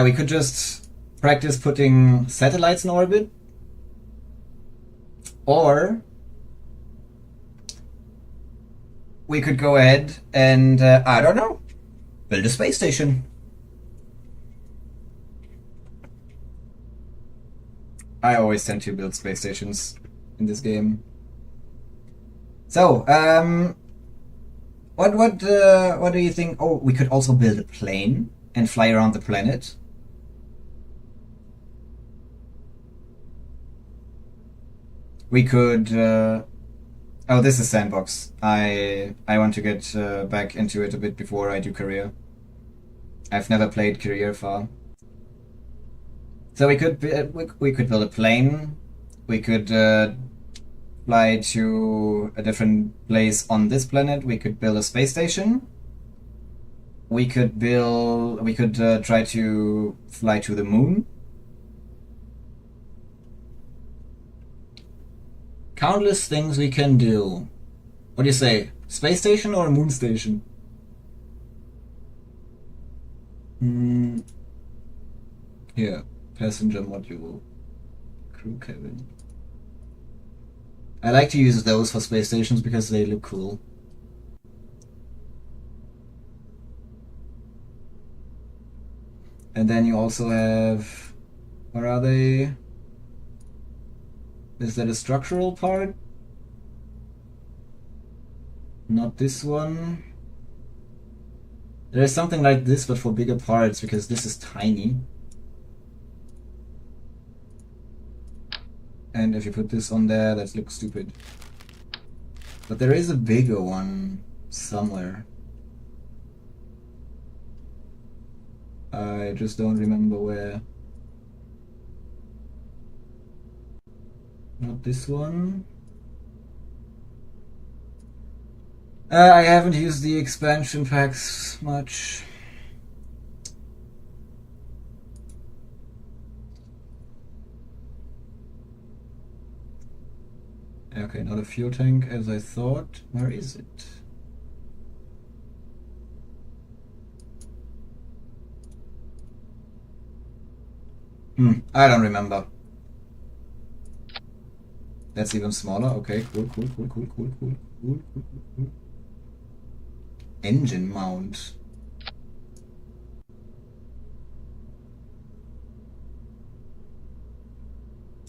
we could just practice putting satellites in orbit. Or we could go ahead and, I don't know, build a space station. I always tend to build space stations in this game. So, what do you think? Oh, we could also build a plane and fly around the planet. We could. Oh, this is sandbox. I want to get back into it a bit before I do career. I've never played career far. So we could build a plane. We could fly to a different place on this planet. We could build a space station. We could try to fly to the moon. Countless things we can do. What do you say? Space station or a moon station? Here, passenger module, crew cabin. I like to use those for space stations because they look cool. And then you also have... Where are they? Is that a structural part? Not this one. There is something like this, but for bigger parts, because this is tiny. And if you put this on there, that looks stupid. But there is a bigger one somewhere. I just don't remember where. Not this one. I haven't used the expansion packs much. Okay, not a fuel tank as I thought. Where is it? I don't remember. That's even smaller. Okay, cool. Engine mount.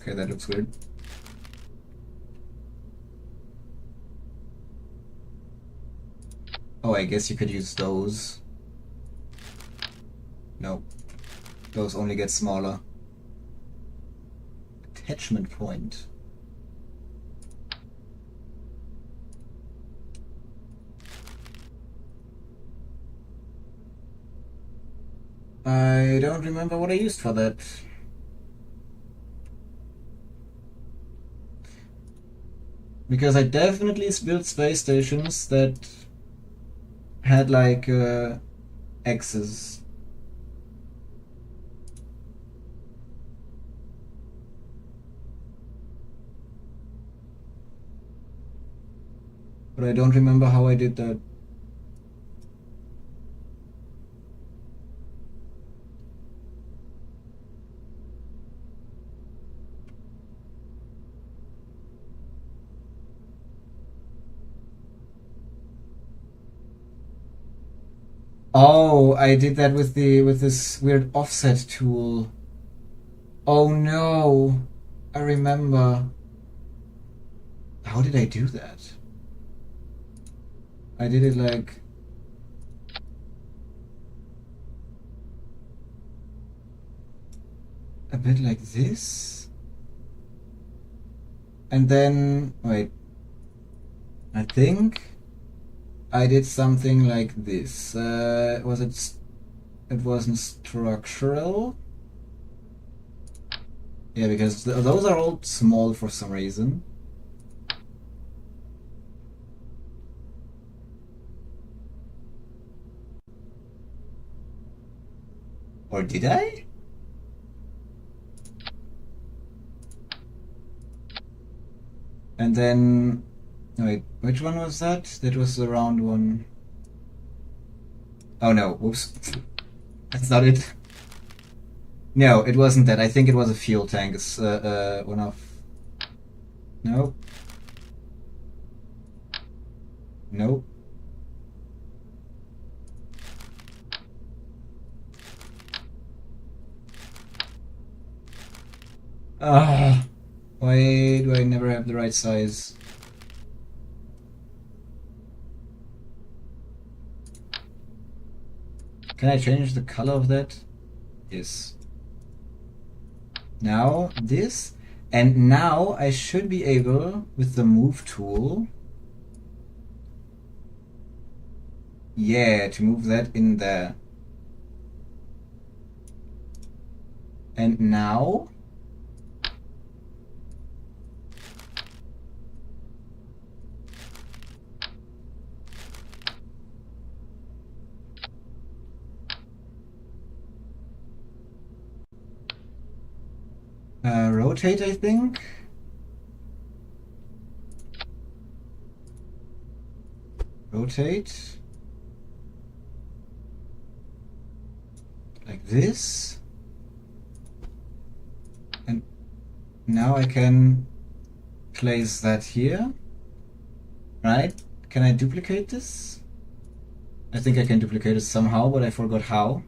Okay, that looks good. Oh, I guess you could use those. No, those only get smaller. Attachment point. I don't remember what I used for that. Because I definitely built space stations that had like X's. But I don't remember how I did that. Oh, I did that with this weird offset tool. Oh no, I remember. How did I do that? I did it like a bit like this. And then, wait, I think I did something like this. Was it? It wasn't structural. Yeah, because those are all small for some reason. Or did I? And then, wait, which one was that? That was the round one. Oh no, whoops. That's not it. No, it wasn't that. I think it was a fuel tank. It's one of. No. Nope. Ah, why do I never have the right size? Can I change the color of that? Yes. Now this, and now I should be able, with the move tool, yeah, to move that in there. And now, rotate, I think. Rotate. Like this. And now I can place that here. Right? Can I duplicate this? I think I can duplicate it somehow, but I forgot how.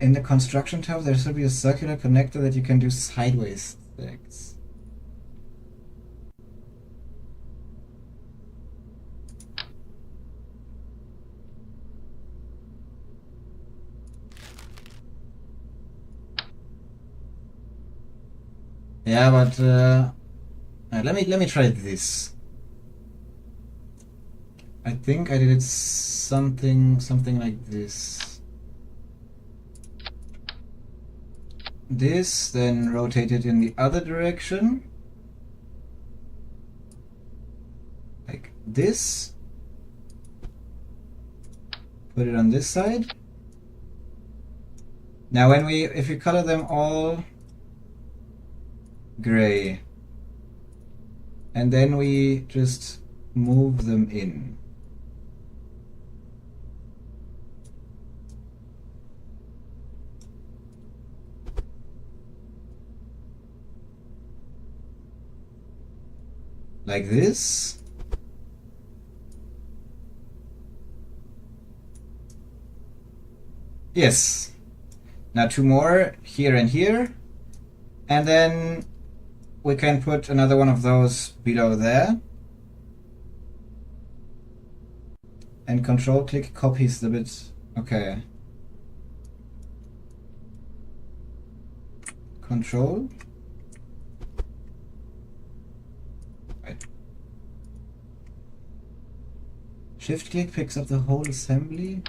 In the construction tab, there should be a circular connector that you can do sideways things. Yeah, but let me try this. I think I did it something like this. This, then rotate it in the other direction. Like this. Put it on this side. Now if we color them all gray, and then we just move them in. like this. Yes. Now two more here and here. And then we can put another one of those below there. And control click copies the bit. Okay. Control. Right. Shift click picks up the whole assembly.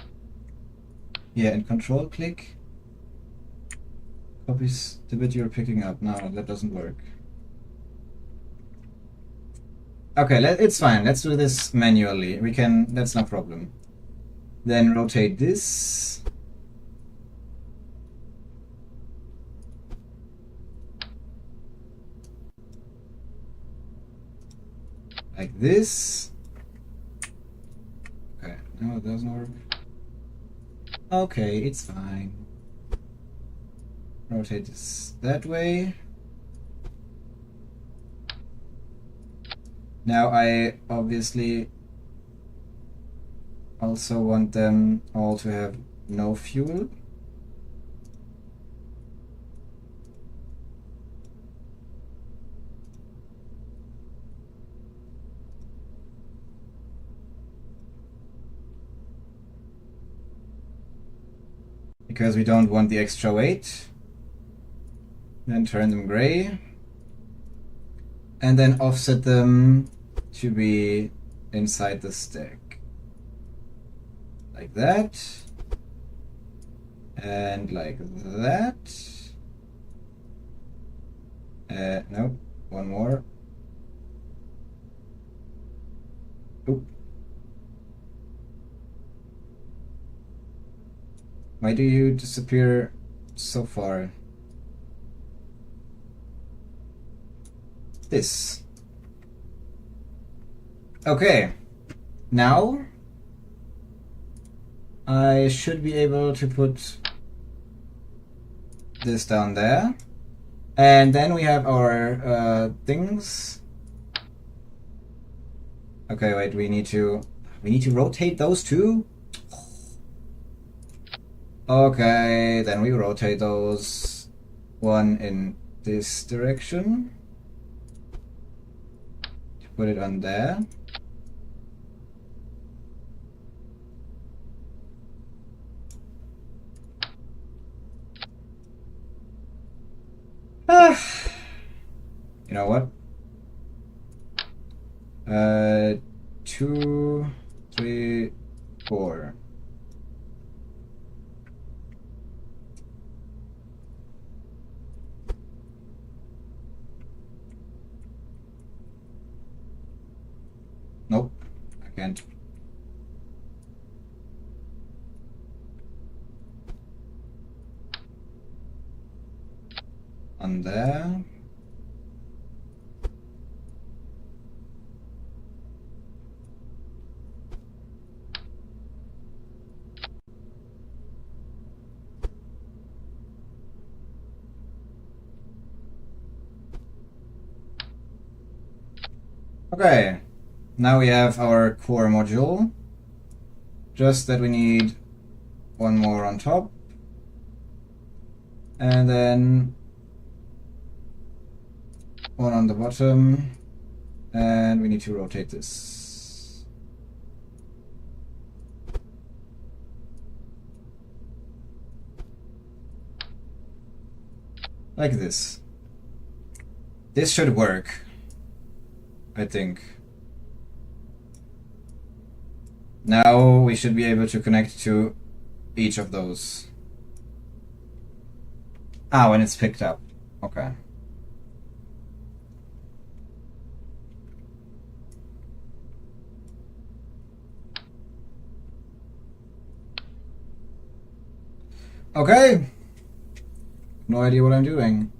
Yeah, and control click copies the bit you're picking up. No, that doesn't work. Okay, it's fine. Let's do this manually. We can, that's no problem. Then rotate this. Like this. Okay, no, it doesn't work. Okay, it's fine. Rotate this that way. Now I obviously also want them all to have no fuel. Because we don't want the extra weight. Then turn them gray. And then offset them to be inside the stack. Like that. And like that. Nope, one more. Oop. Why do you disappear so far? This. Okay. Now I should be able to put this down there. And then we have our things. Okay, wait, we need to rotate those two? Okay, then we rotate those. One in this direction. Put it on there. You know what? 2, 3, 4. Nope, I can't. On there. Okay, now we have our core module. Just that we need one more on top. And then one on the bottom. And we need to rotate this. Like this. This should work, I think. Now we should be able to connect to each of those. Ah, when it's picked up. Okay. Okay. No idea what I'm doing.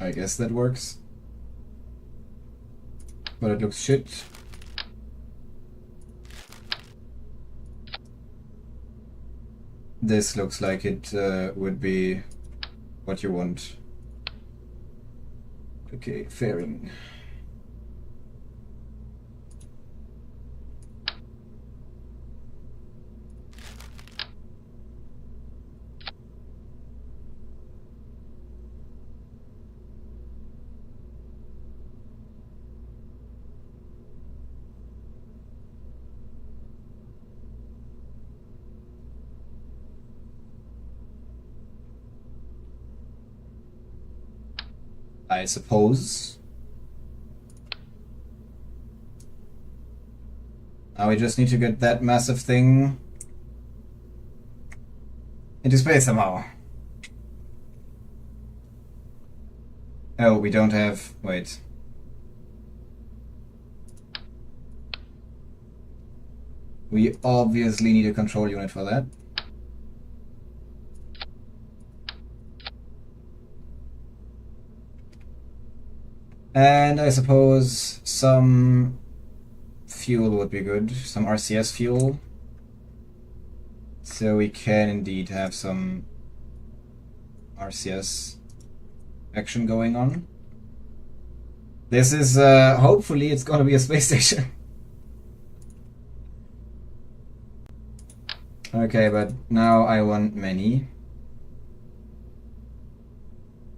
I guess that works. But it looks shit. this looks like it would be what you want. Okay, fairing. I suppose. Now we just need to get that massive thing into space somehow. Oh, we don't have... wait. We obviously need a control unit for that. And I suppose some fuel would be good, some RCS fuel. So we can indeed have some RCS action going on. This is, hopefully it's gonna be a space station. Okay, but now I want many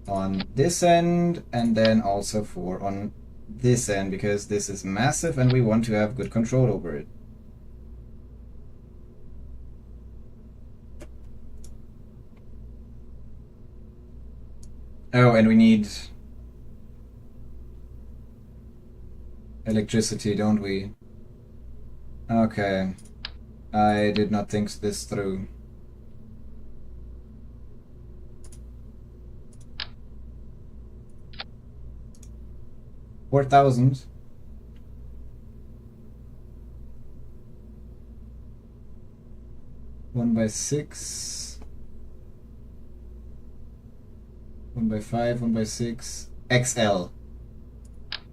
on this end, and then also 4 on this end, because this is massive and we want to have good control over it. Oh, and we need electricity, don't we? Okay. I did not think this through. $4,000. One by 6. 1 by 5, 1 by 6. XL.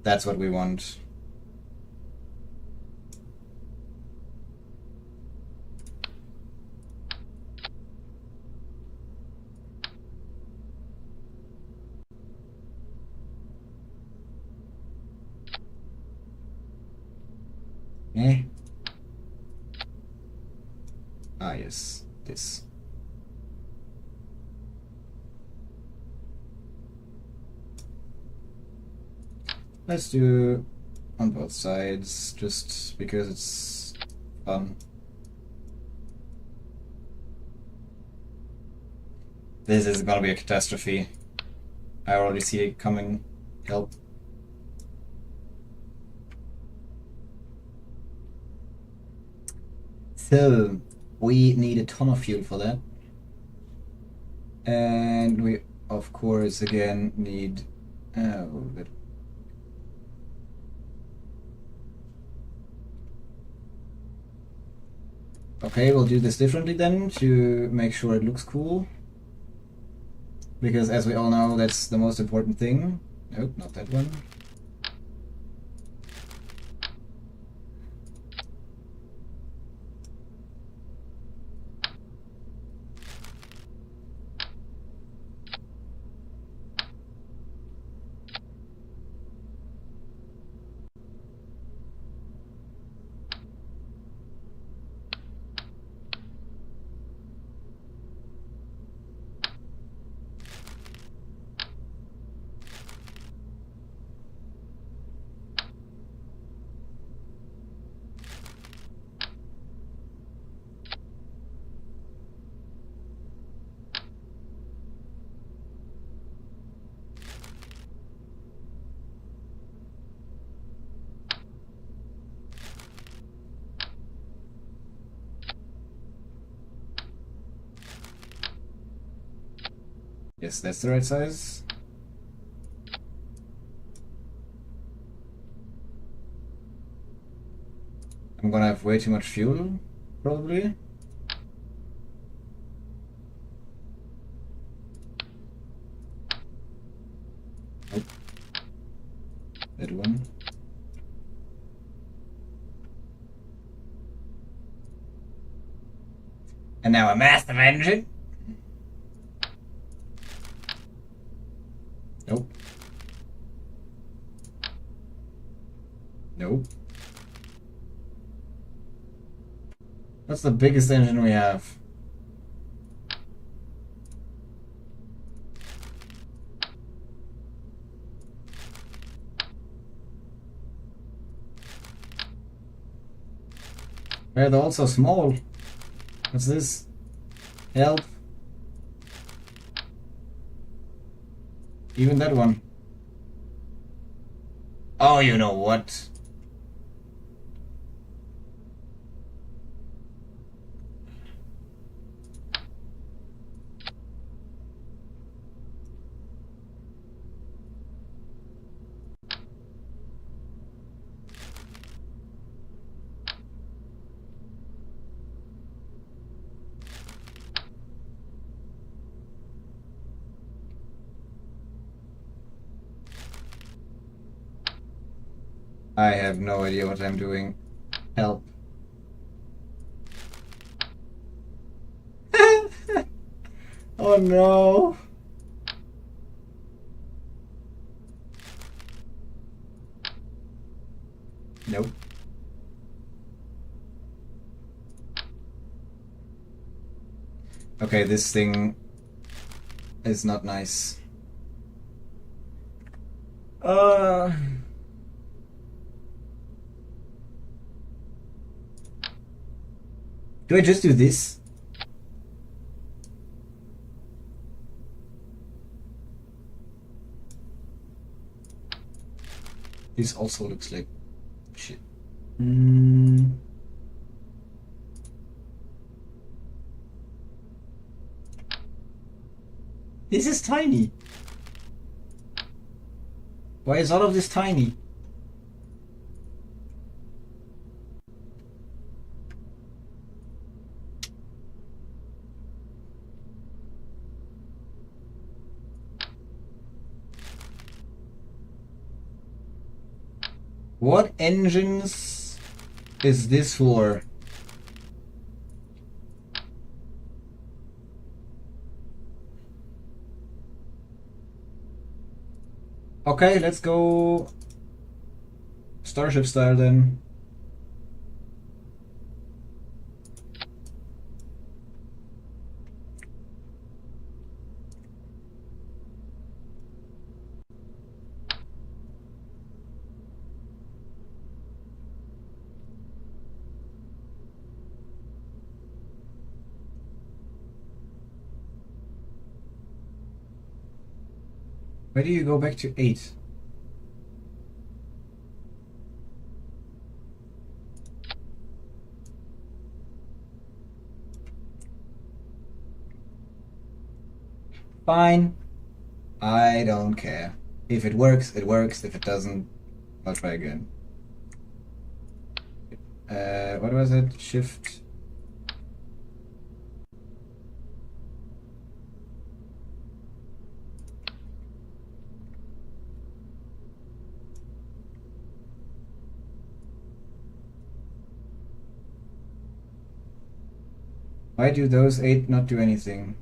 That's what we want. Eh? Ah, yes, this. Let's do on both sides, just because it's fun. This is gonna be a catastrophe. I already see it coming. Help. So, we need a ton of fuel for that. And we, of course, again need... Oh, that... Okay, we'll do this differently then, to make sure it looks cool. Because as we all know, that's the most important thing. Nope, not that one. Yes, that's the right size. I'm gonna have way too much fuel, probably. Nope. That one. And now a massive engine. Nope. Nope. That's the biggest engine we have. Why are they all so small? What's this? Help. Even that one. Oh, you know what? I have no idea what I'm doing. Help. Oh no. Nope. Okay, this thing is not nice. Uh... Do I just do this? This also looks like shit. This is tiny. Why is all of this tiny? What engines is this for? Okay, let's go Starship style then. Where do you go back to 8? Fine. I don't care. If it works, it works. If it doesn't, I'll try again. What was it? Shift. Why do those 8 not do anything?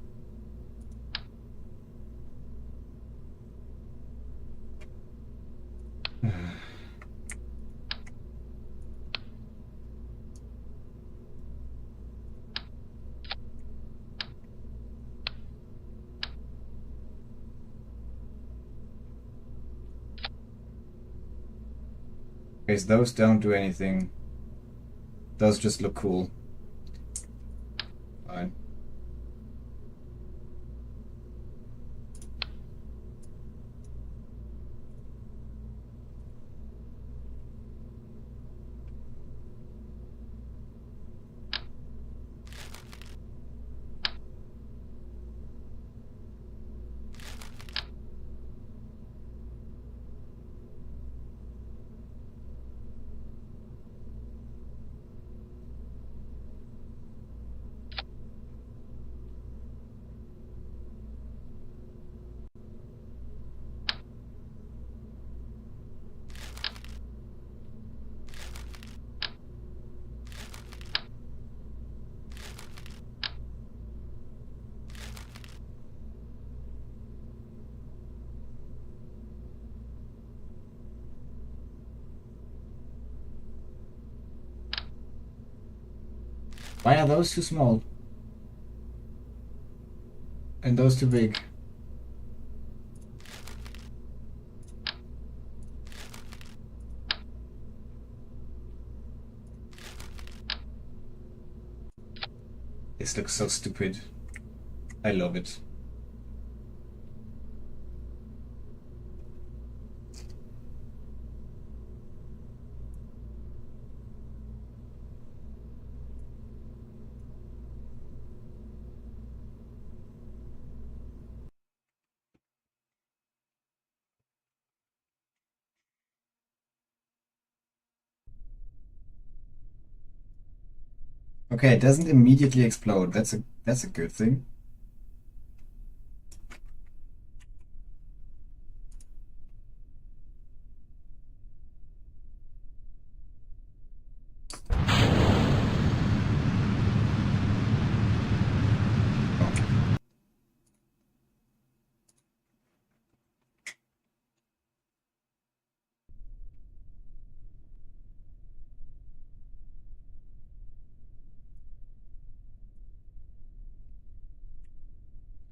Okay, those don't do anything. Those just look cool. Fine. Why are those too small? And those too big? This looks so stupid. I love it. Okay, it doesn't immediately explode. That's a good thing.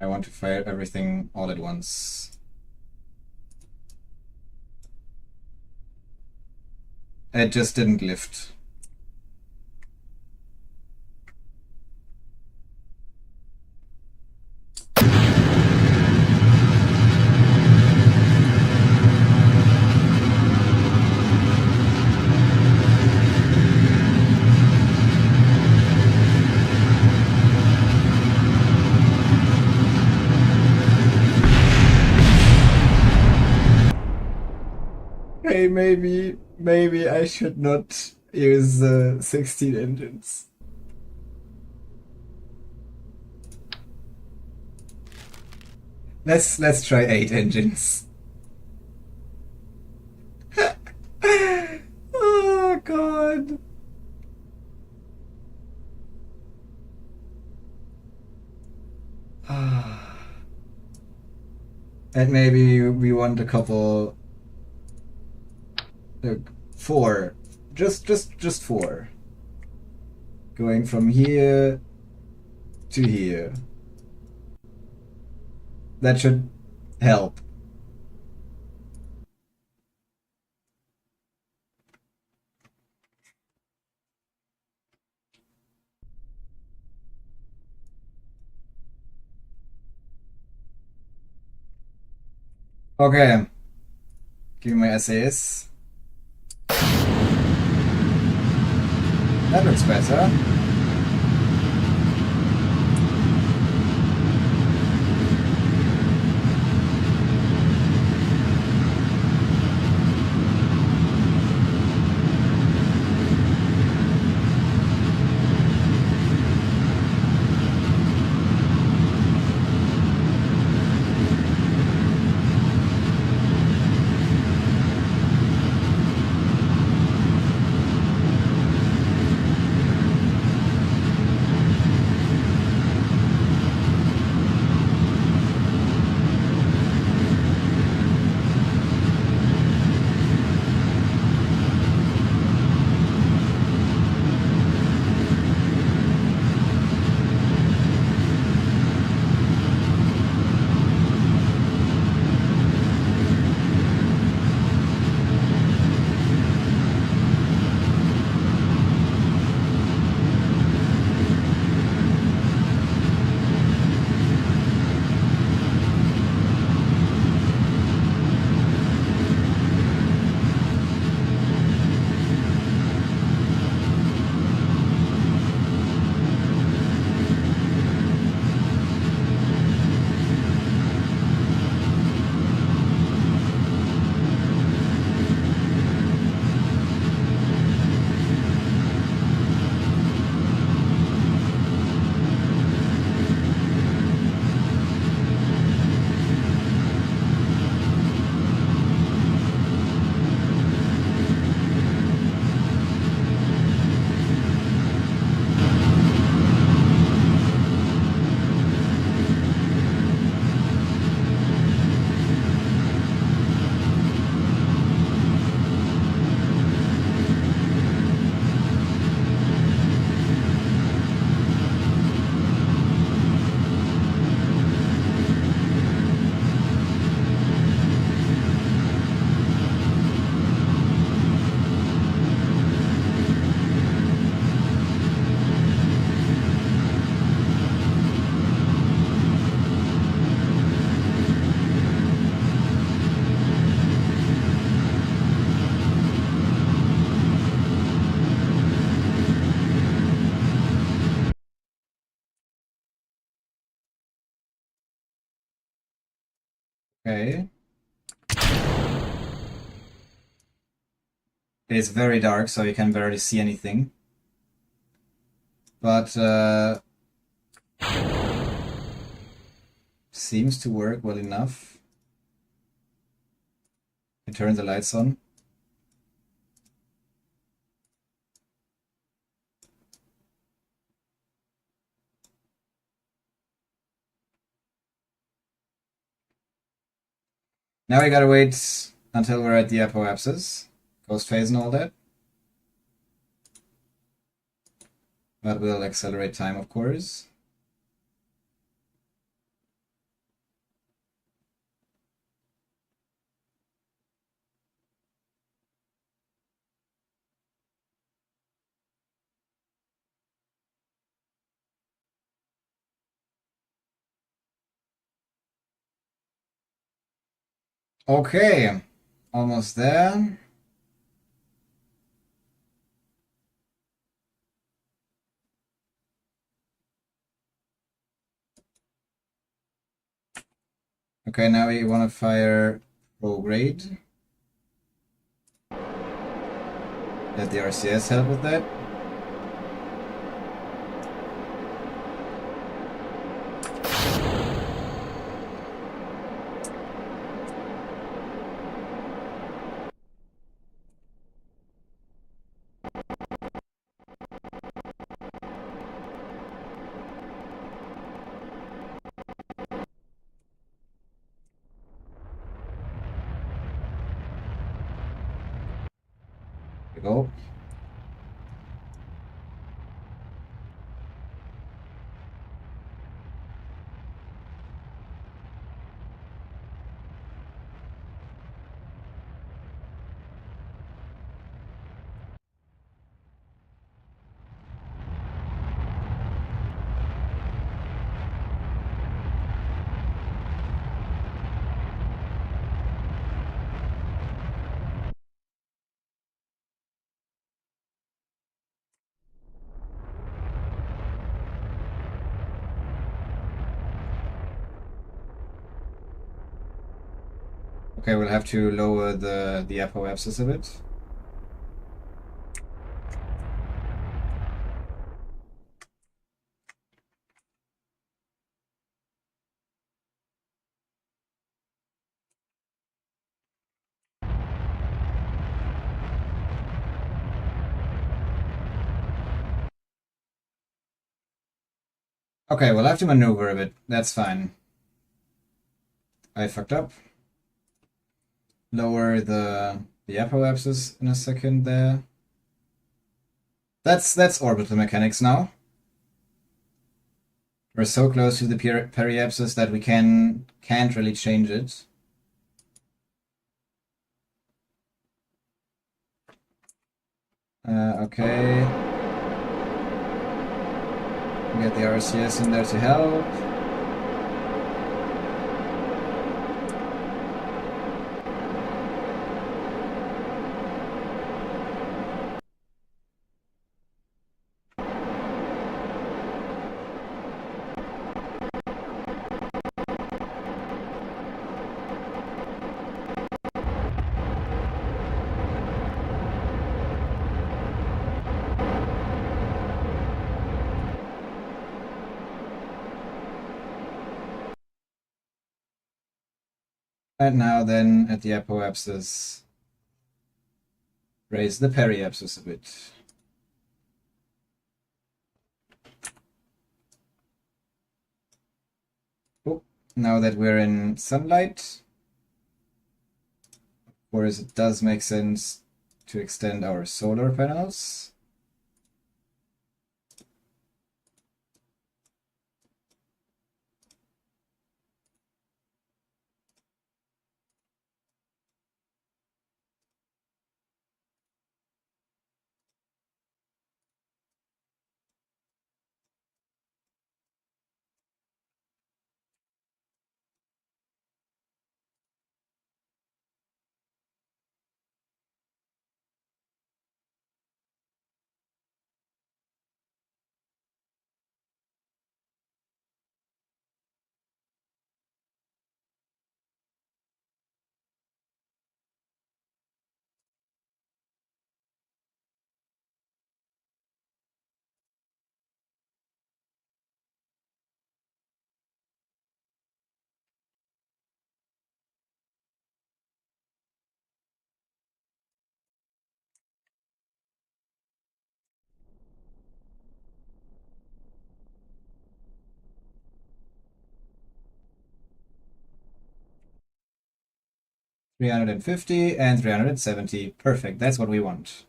I want to fire everything all at once. It just didn't lift. Hey, maybe I should not use 16 engines. Let's try 8 engines. Oh God. And maybe we want a couple. Look, 4. Just 4. Going from here to here. That should help. Okay. Give me my SAS. That looks better. Okay. It's very dark, so you can barely see anything. But seems to work well enough. I turn the lights on. Now we gotta wait until we're at the apoapsis, ghost phase and all that. That will accelerate time, of course. Okay, almost there. Okay, now we want to fire prograde. Let the RCS help with that. Here we go. Okay, we'll have to lower the apoapsis a bit. Okay, we'll have to maneuver a bit. That's fine. I fucked up. Lower the apoapsis in a second there. That's orbital mechanics now. We're so close to the periapsis that we can't really change it. Okay. Get the RCS in there to help. And now then at the apoapsis, raise the periapsis a bit. Oh, now that we're in sunlight, of course it does make sense to extend our solar panels. 350 and 370. Perfect. That's what we want.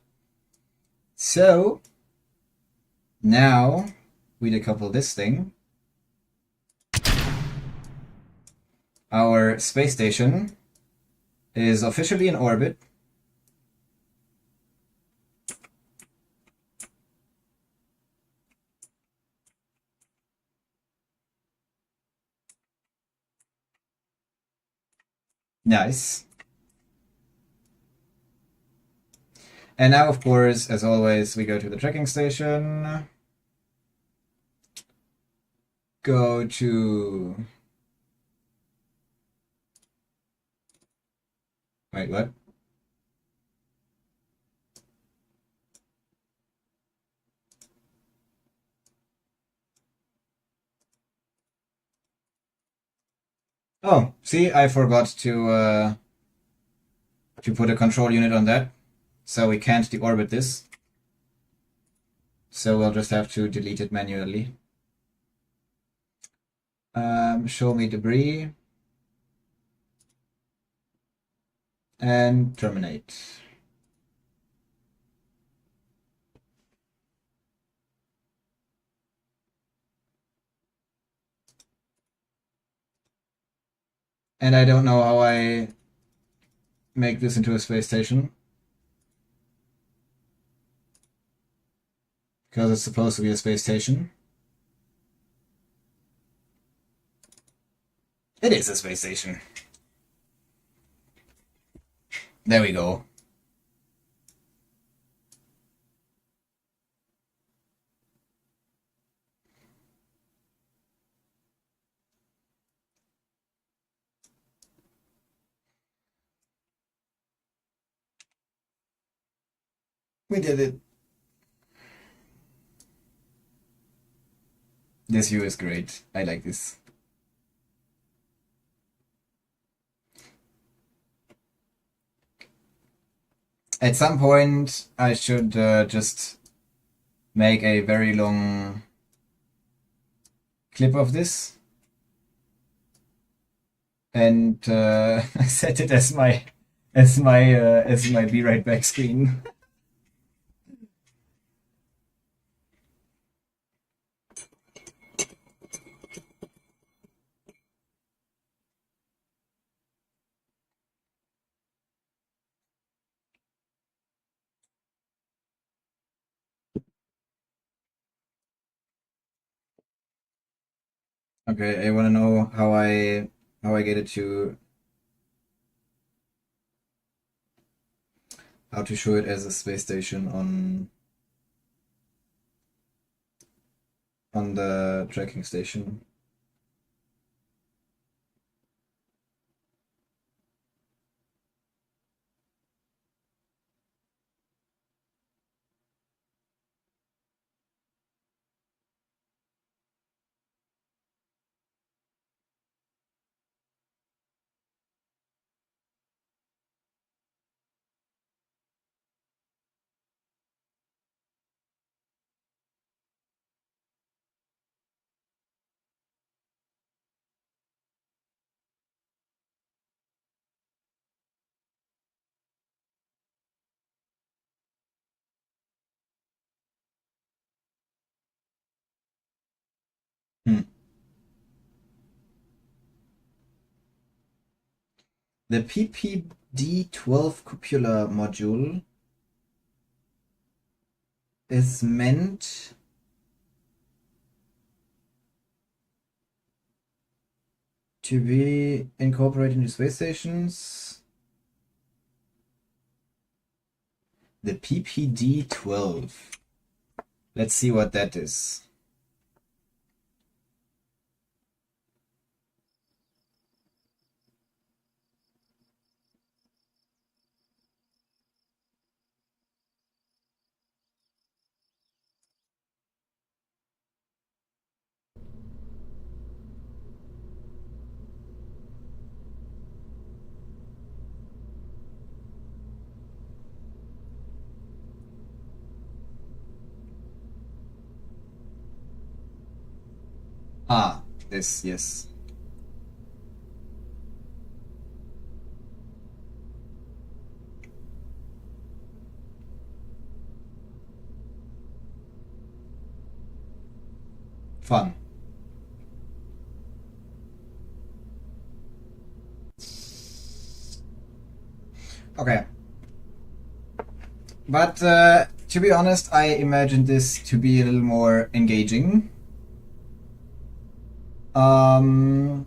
So now we decouple this thing. Our space station is officially in orbit. Nice. And now, of course, as always, we go to the tracking station. Go to... Wait, what? Oh, see, I forgot to put a control unit on that, so we can't deorbit this. So we'll just have to delete it manually. Show me debris. And terminate. And I don't know how I make this into a space station. Because it's supposed to be a space station. It is a space station. There we go. We did it. This view is great. I like this. At some point, I should just make a very long clip of this and set it as my be right back screen. Okay, I want to know how I get it to how to show it as a space station on the tracking station. Hmm. The PPD-12 cupular module is meant to be incorporated into space stations. The PPD-12. Let's see what that is. Ah, this, yes. fun. Okay. But to be honest, I imagined this to be a little more engaging. Um,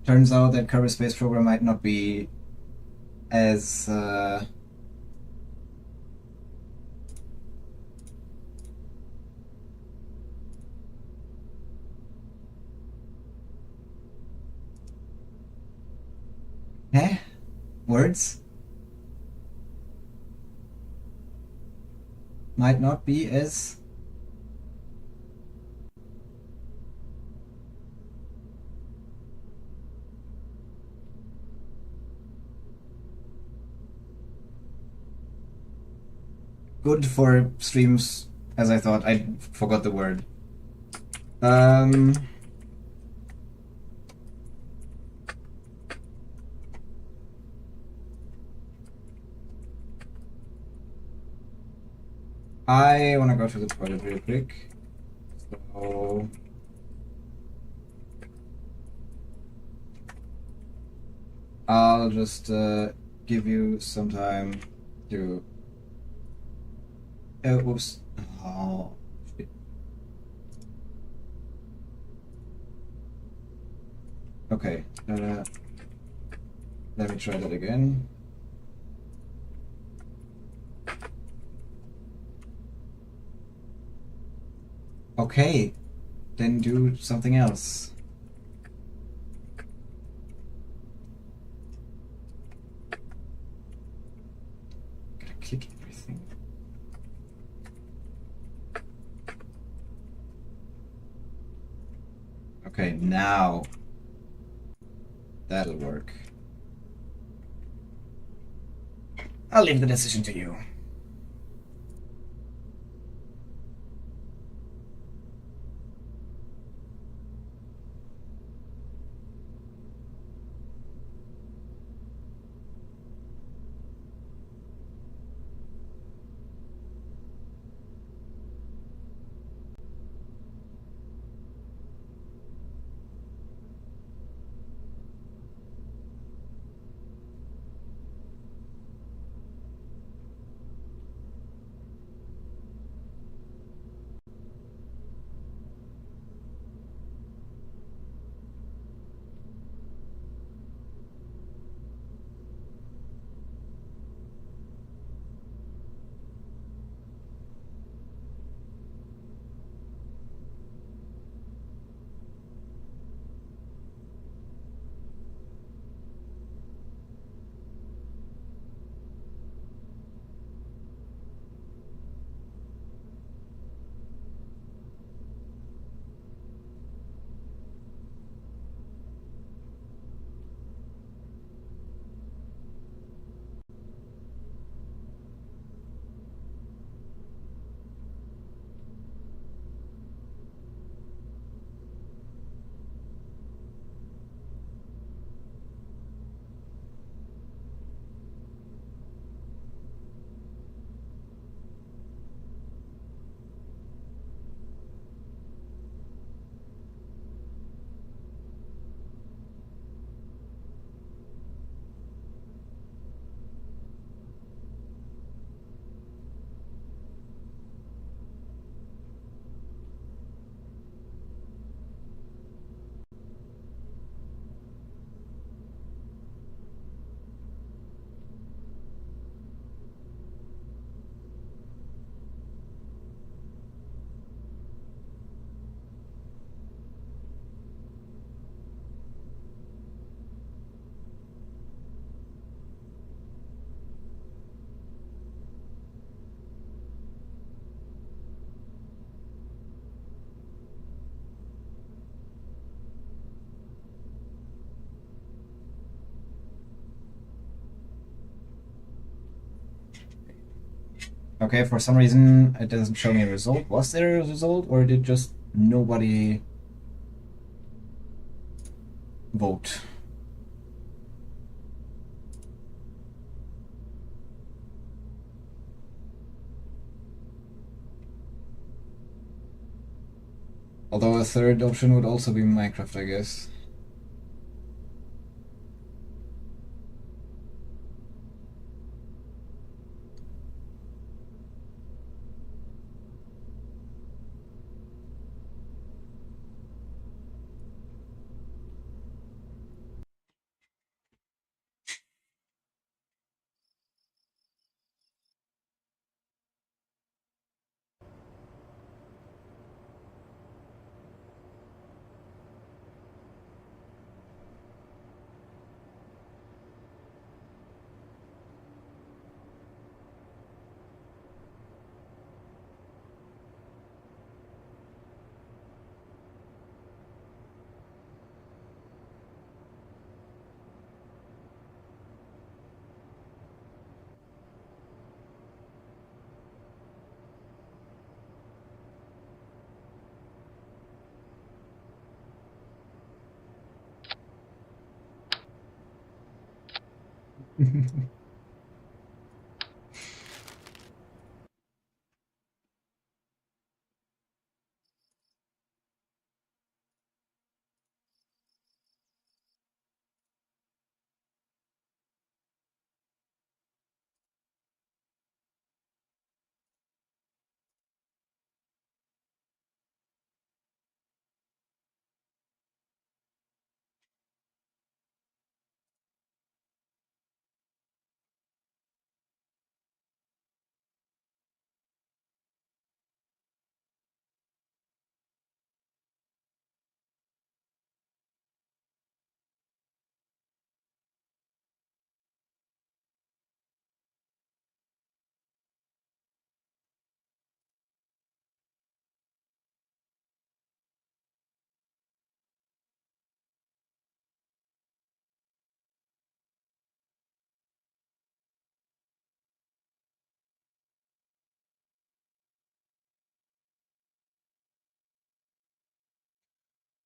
Turns out that Kerbal Space Program might not be as eh? Words might not be as good for streams as I thought. I forgot the word. Um, I want to go to the toilet real quick. So I'll just give you some time to. Oops. Oh, shit. Okay. Let me try that again. Okay, then do something else. Gotta click everything. Okay, now that'll work. I'll leave the decision to you. Okay, for some reason it doesn't show me a result. Was there a result, or did just nobody vote? Although a third option would also be Minecraft, I guess.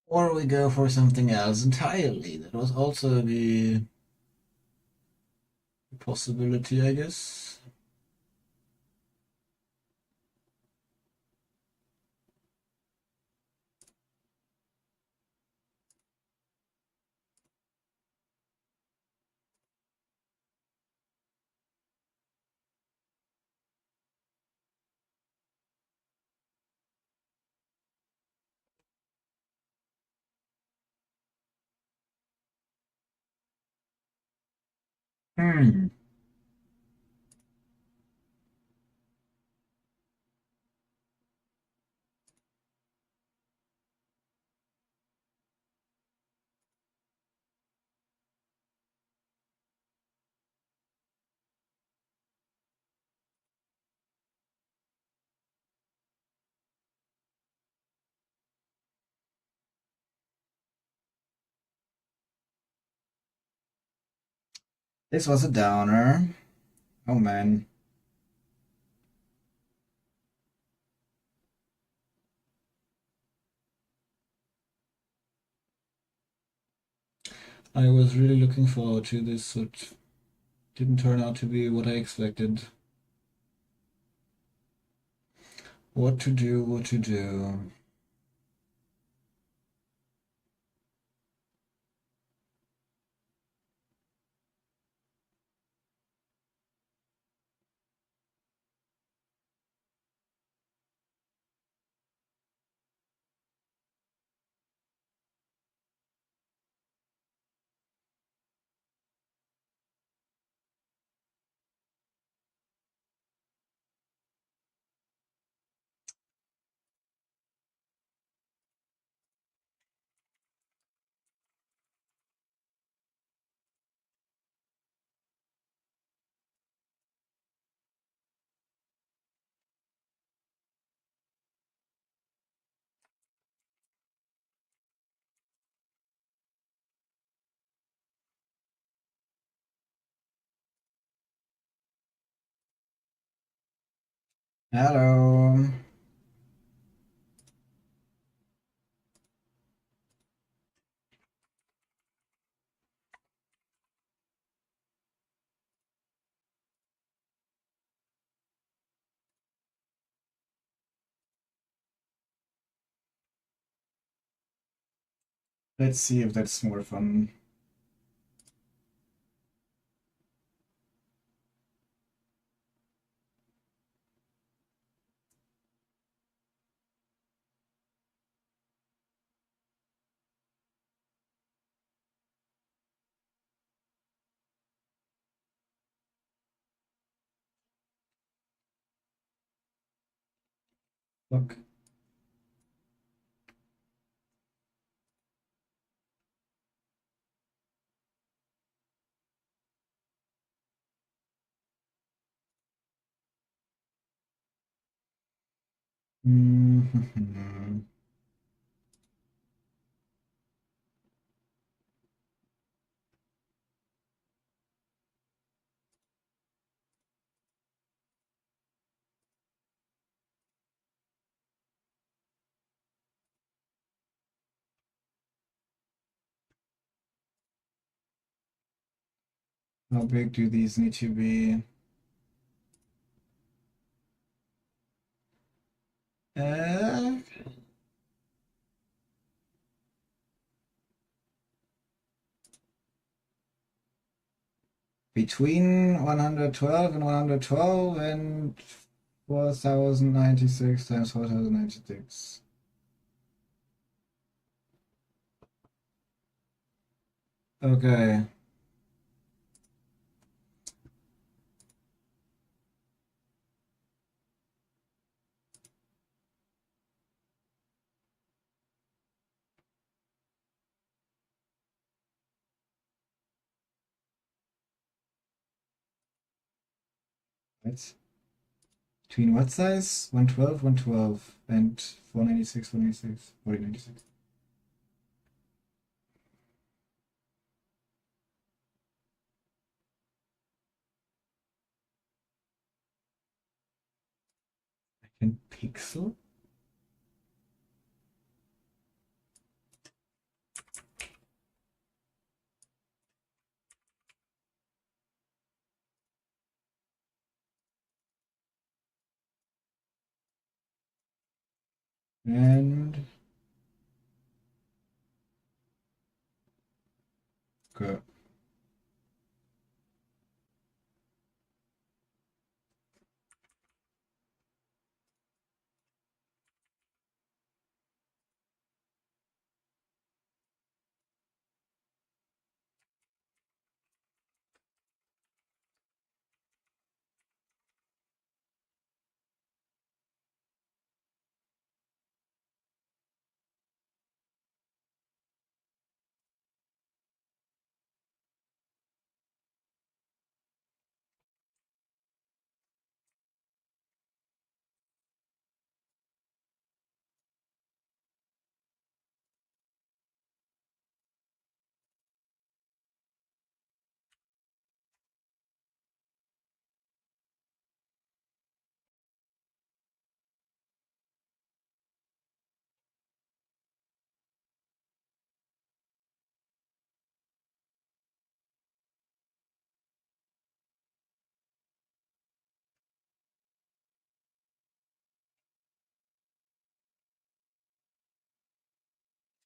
Or we go for something else entirely. That was also the possibility, I guess. Hmm. This was a downer. Oh man. I was really looking forward to this, but didn't turn out to be what I expected. What to do, what to do. Hello. Let's see if that's more fun. Look. How big do these need to be? Uh, Between 112 and 112 and 4096 times 4096. Okay. What? Between what size? 112, 112, and 496, 496, 4096. In pixel? And okay.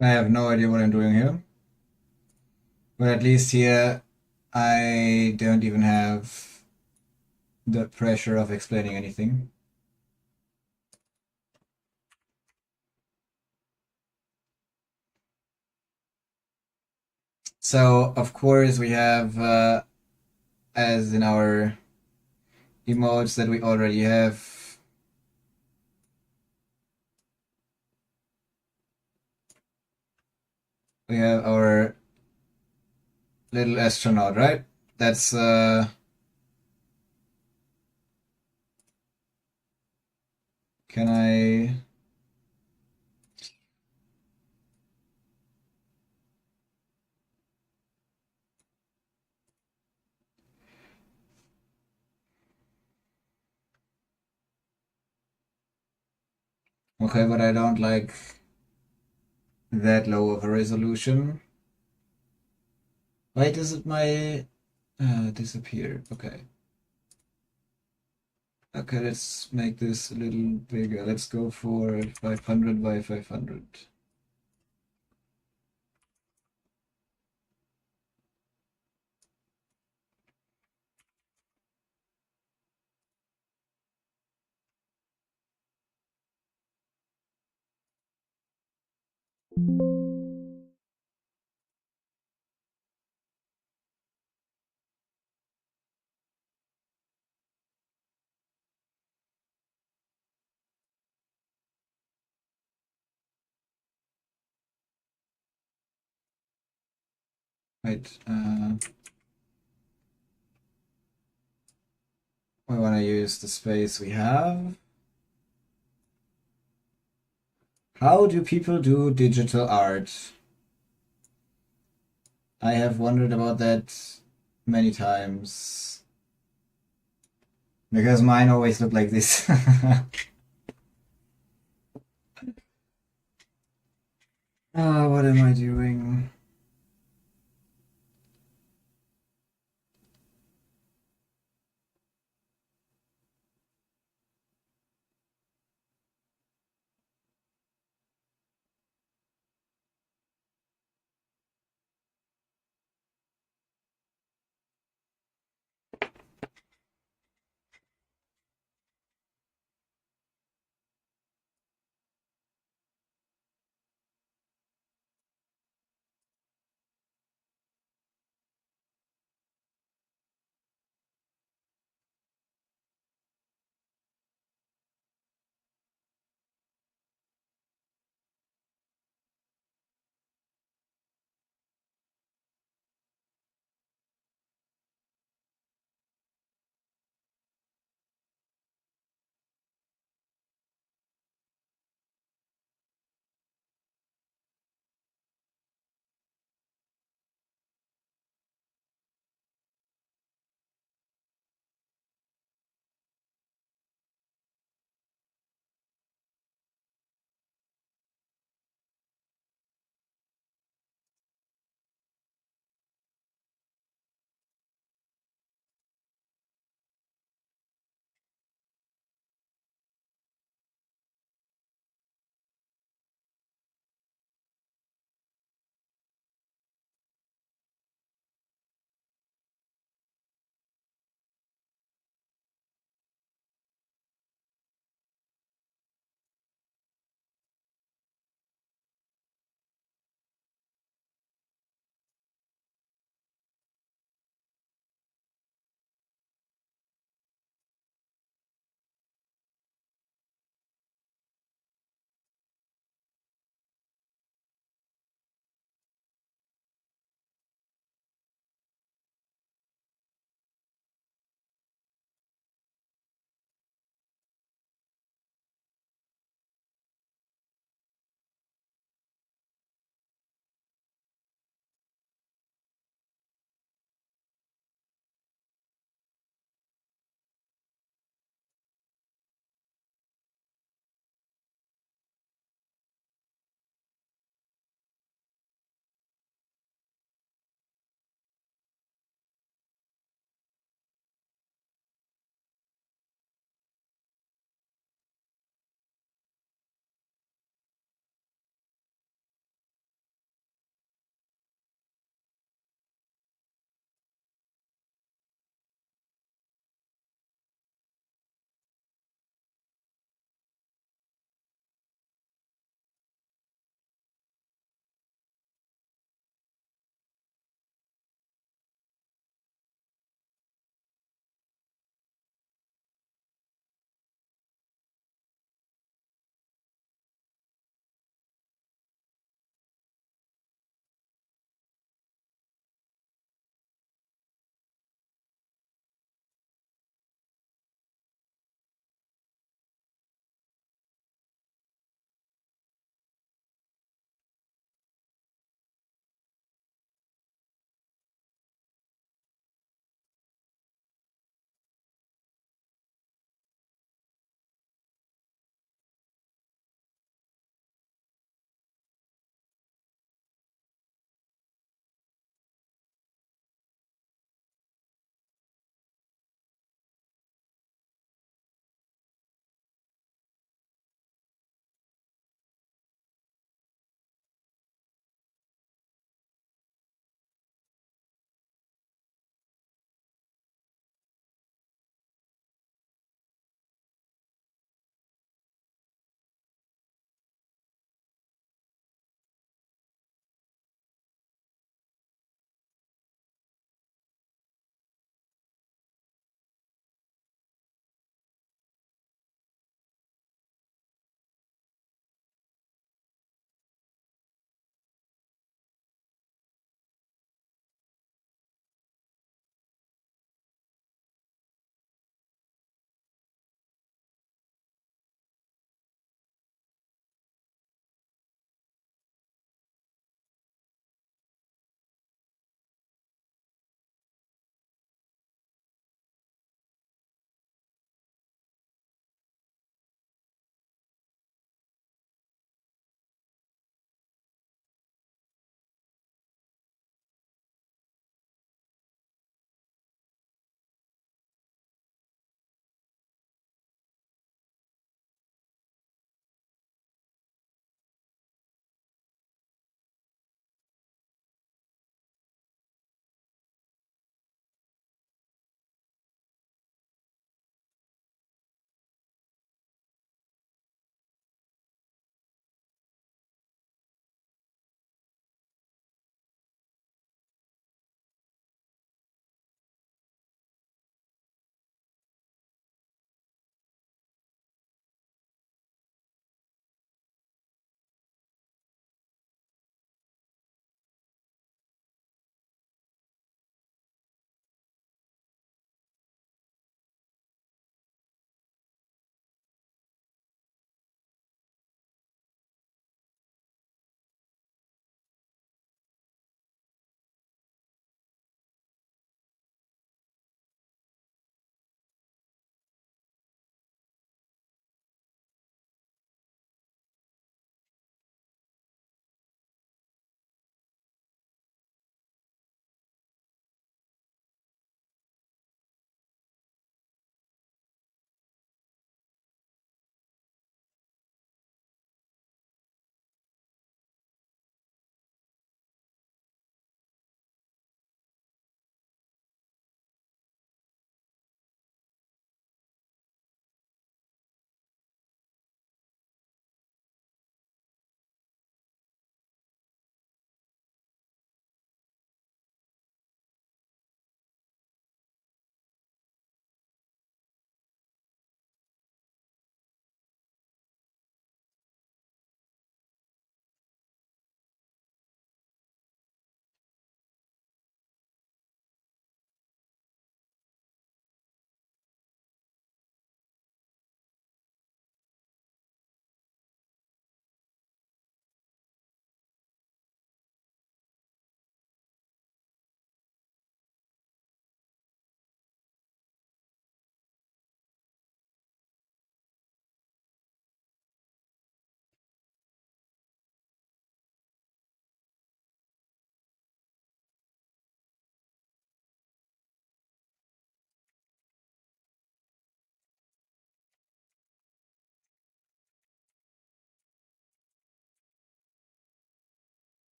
I have no idea what I'm doing here. But at least here I don't even have the pressure of explaining anything. So, of course, we have, as in our emotes that we already have, we have our little astronaut, right? That's, can I... Okay, but I don't like that low of a resolution. Why does it my disappear? Okay. Okay, let's make this a little bigger. Let's go for 500 by 500. Wait, we want to use the space we have. How do people do digital art? I have wondered about that many times. Because mine always look like this. Ah, what am I doing?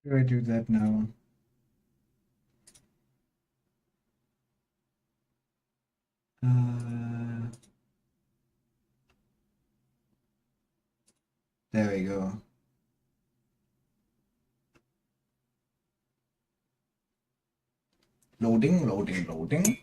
Do I do that now? There we go. Loading, loading, loading.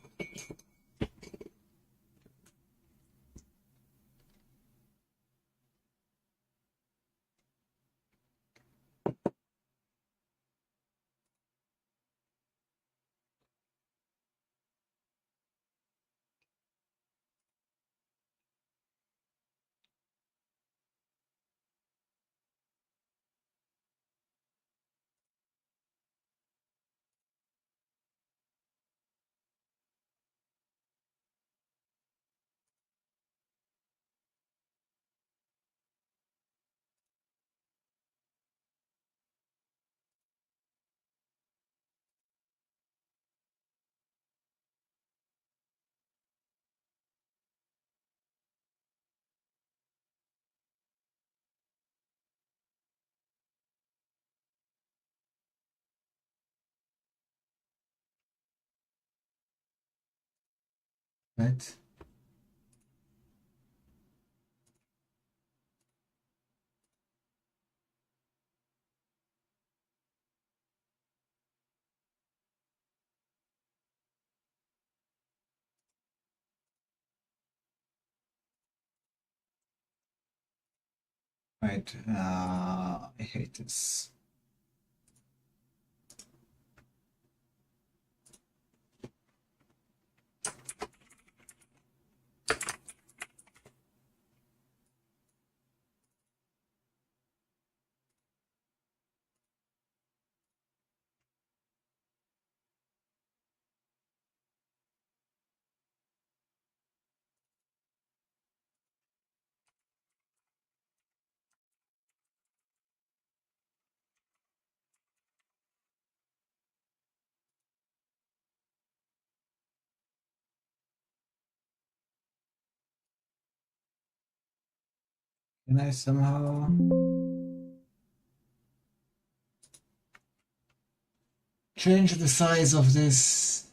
Right. Right. I hate this. Can I somehow change the size of this?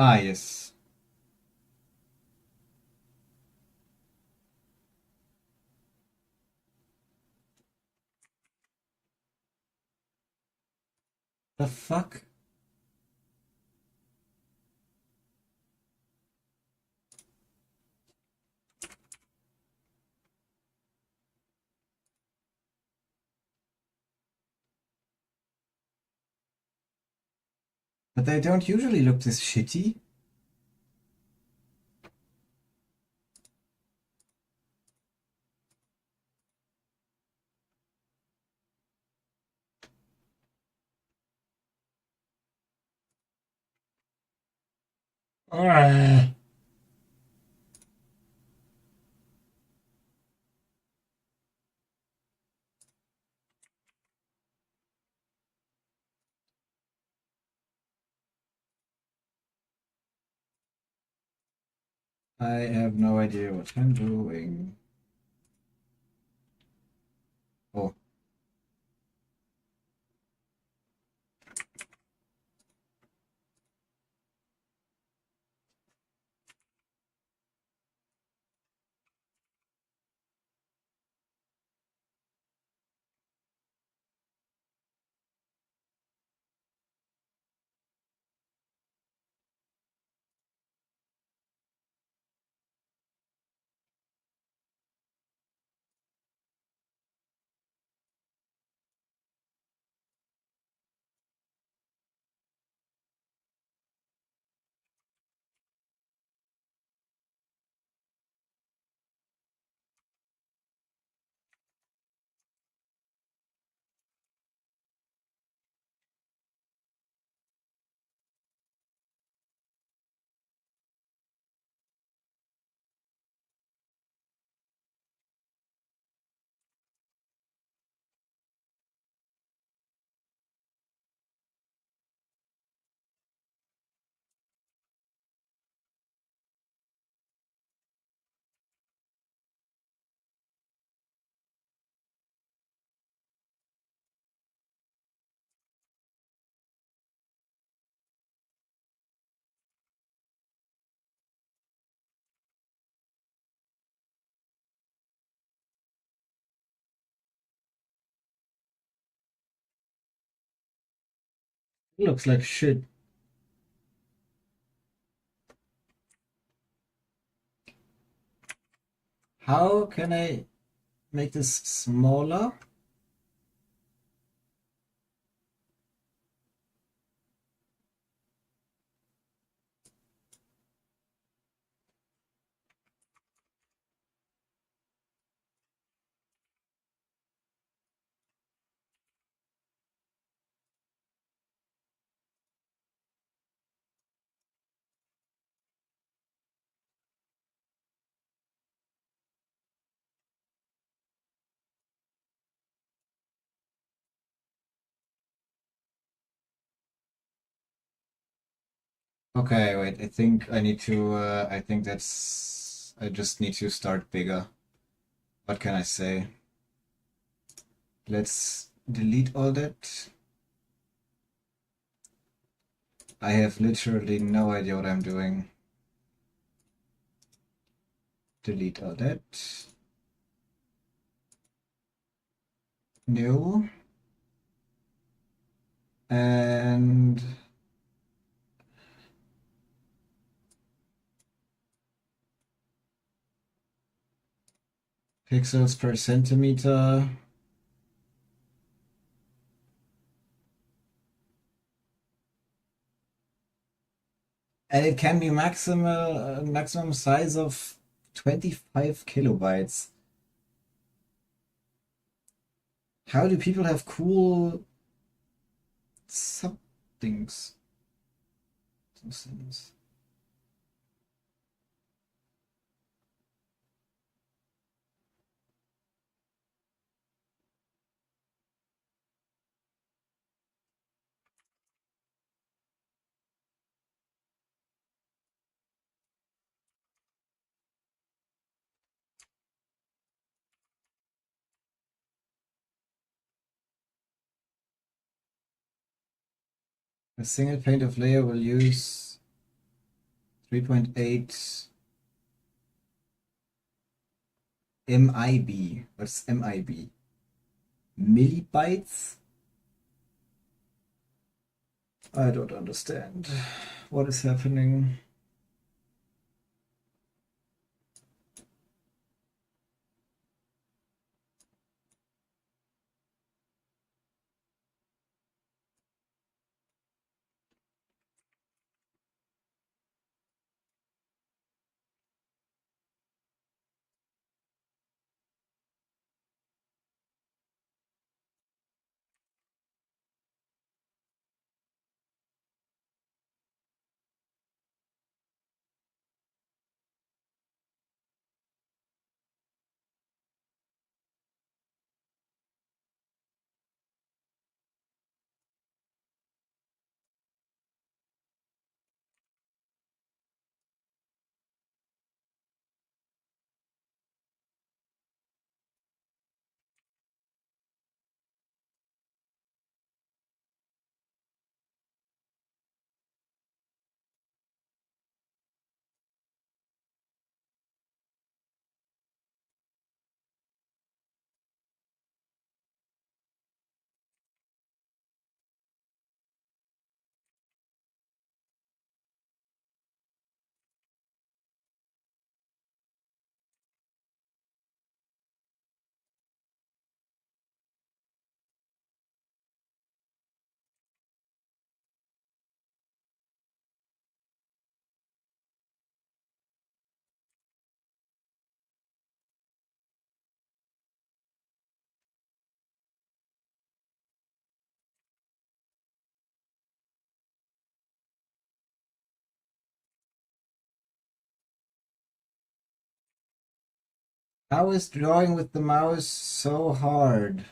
Ah, yes. The fuck? But they don't usually look this shitty. Ah. I have no idea what I'm doing. Oh, Looks like shit. How can I make this smaller? Okay, wait, I think I need to, I think I just need to start bigger. What can I say? Let's delete all that. I have literally no idea what I'm doing. Delete all that. New. And pixels per centimeter. And it can be maximum size of 25 kilobytes. How do people have cool sub things? A single paint of layer will use 3.8 MIB. What's MIB? Millibytes? I don't understand. What is happening? How is drawing with the mouse so hard?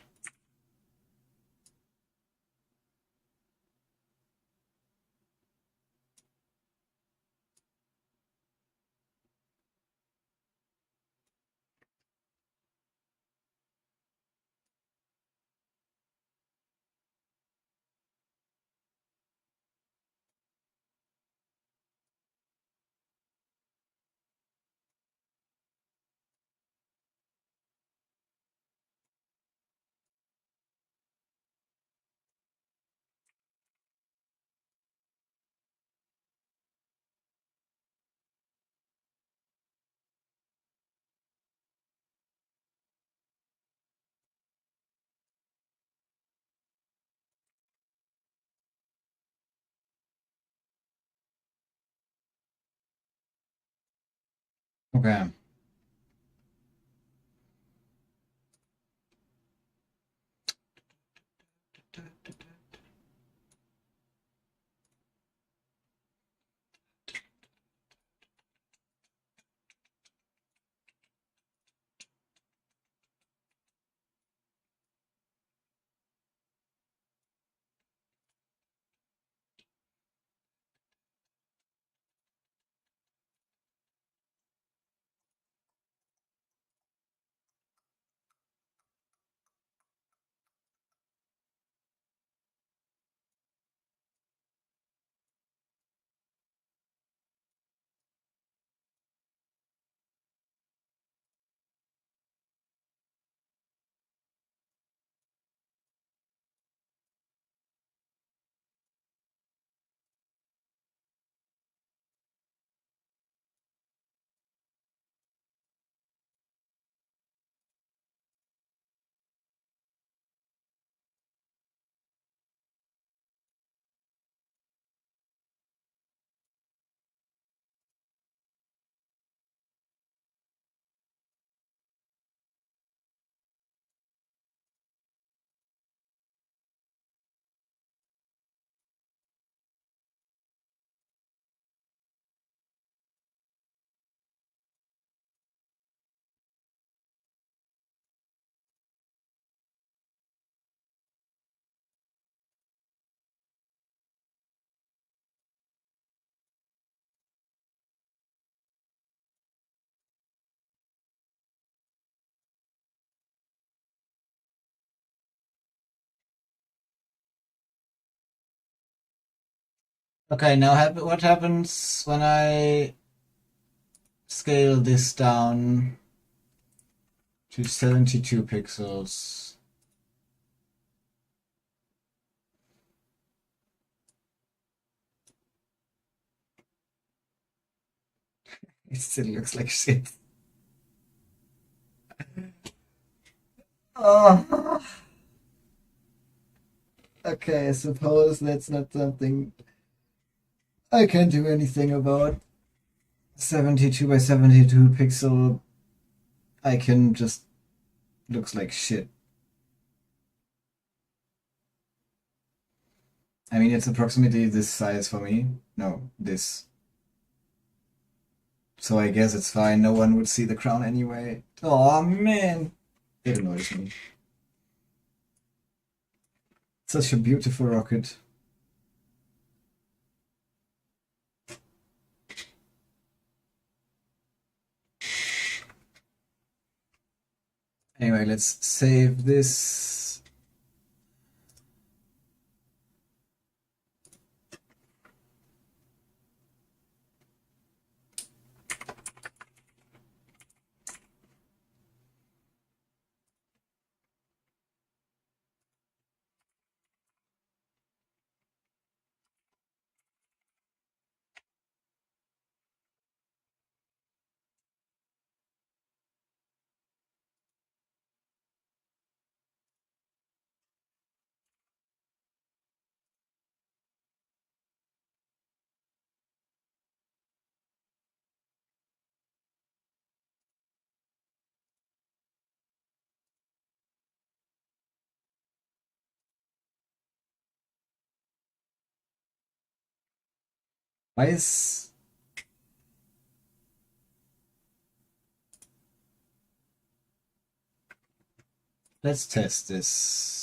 Okay. Okay, now what happens when I scale this down to 72 pixels? It still looks like shit. Oh, okay, I suppose that's not something I can do anything about. 72 by 72 pixel icon just looks like shit. I mean, it's approximately this size for me. No, this. So I guess it's fine. No one would see the crown anyway. Oh man, it annoys me. Such a beautiful rocket. Anyway, let's save this. Why is Let's test this.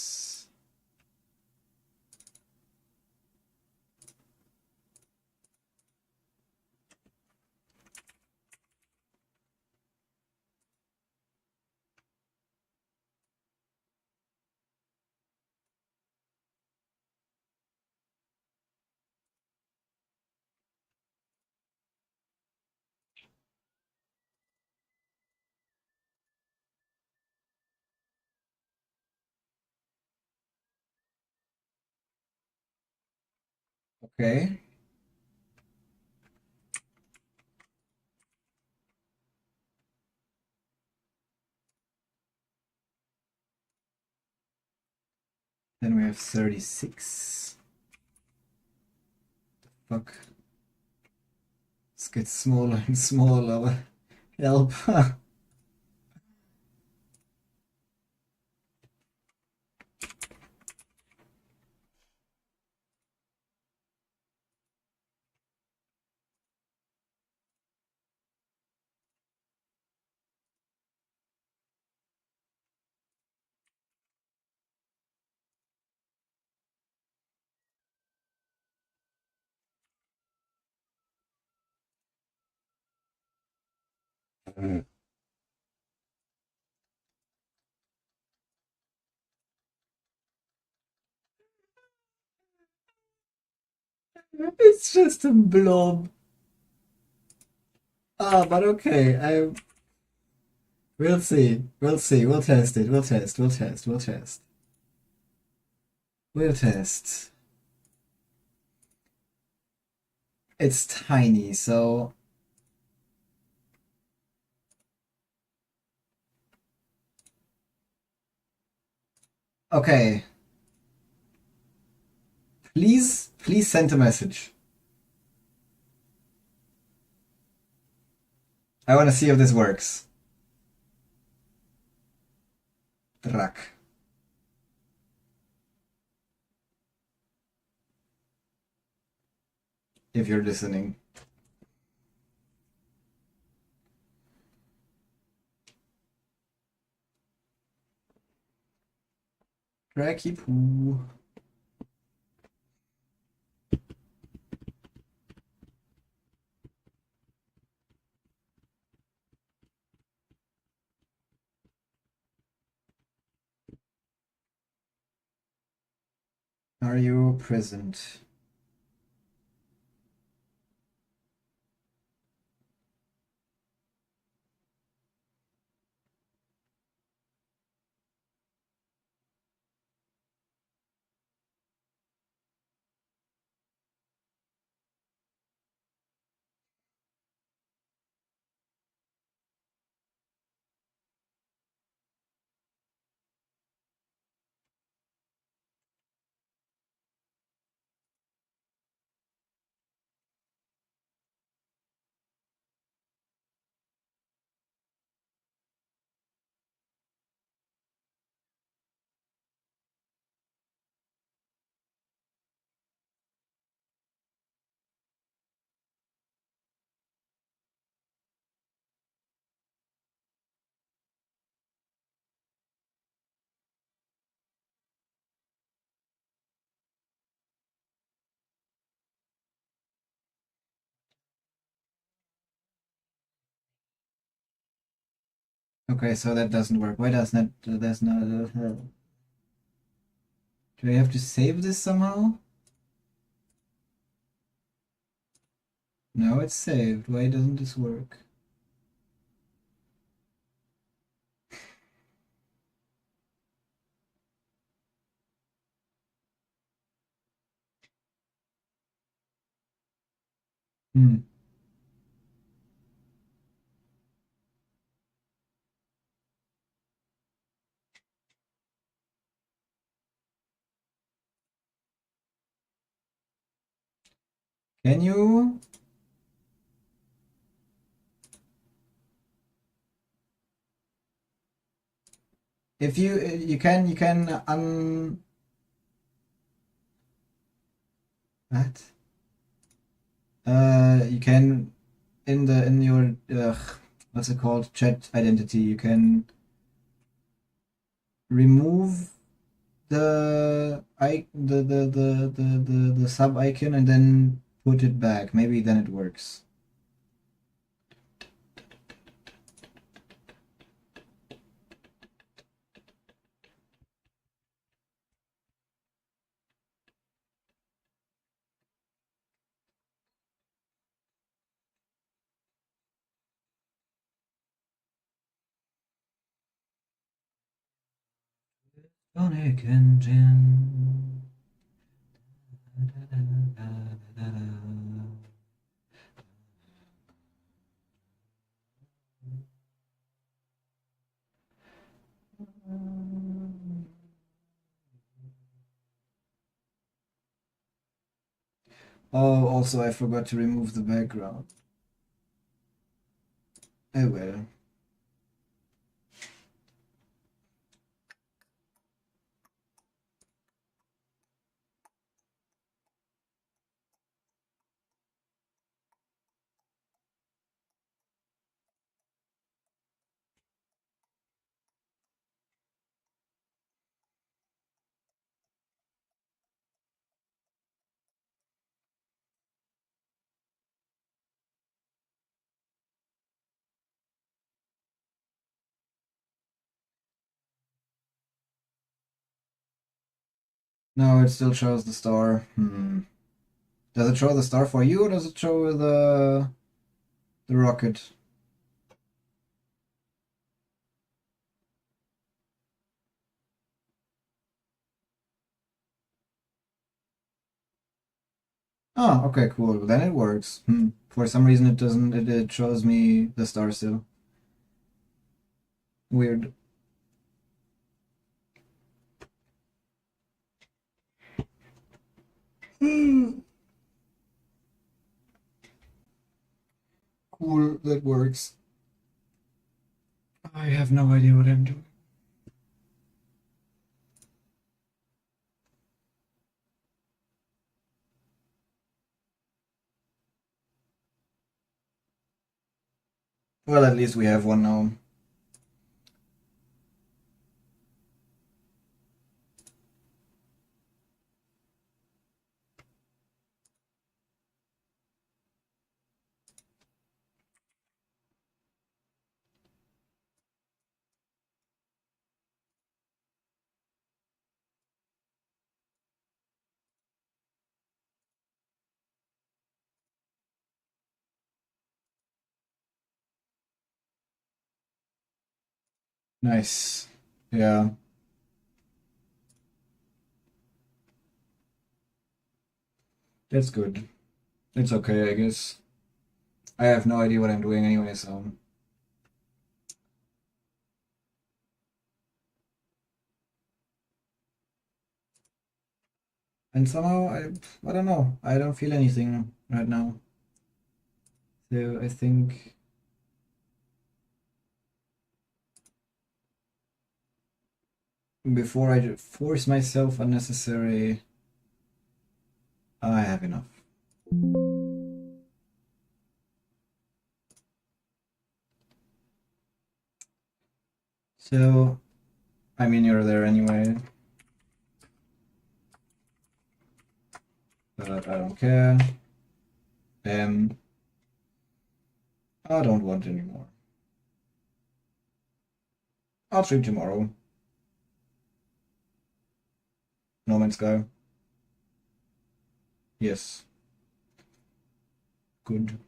Okay. Then we have 36. Fuck. This gets smaller and smaller. Help. It's just a blob. Ah, but okay. We'll see. We'll see. We'll test it. We'll test. We'll test. We'll test. We'll test. It's tiny, so okay. Please send a message. I want to see if this works. Drak. If you're listening. Dracky poo. Are you present? Okay, so that doesn't work. Why doesn't that? That's not. Do I have to save this somehow? No, it's saved. Why doesn't this work? Hmm. Can you? If you can what? You can in your what's it called, chat identity. You can remove the sub icon and then put it back. Maybe then it works. Tonic engine. Oh, also I forgot to remove the background. I will. No, it still shows the star. Does it show the star for you, or does it show the rocket? Oh, okay, cool. Then it works. For some reason, it doesn't. It shows me the star still. Weird. Cool, that works. I have no idea what I'm doing. Well, at least we have one now. Nice. Yeah, that's good. It's okay, I guess. I have no idea what I'm doing anyway, so. And somehow, I don't know. I don't feel anything right now. So I think before I force myself unnecessary, I have enough. So, I mean, you're there anyway, but I don't care. I don't want anymore. I'll stream tomorrow. No Man's Sky. Yes. Good.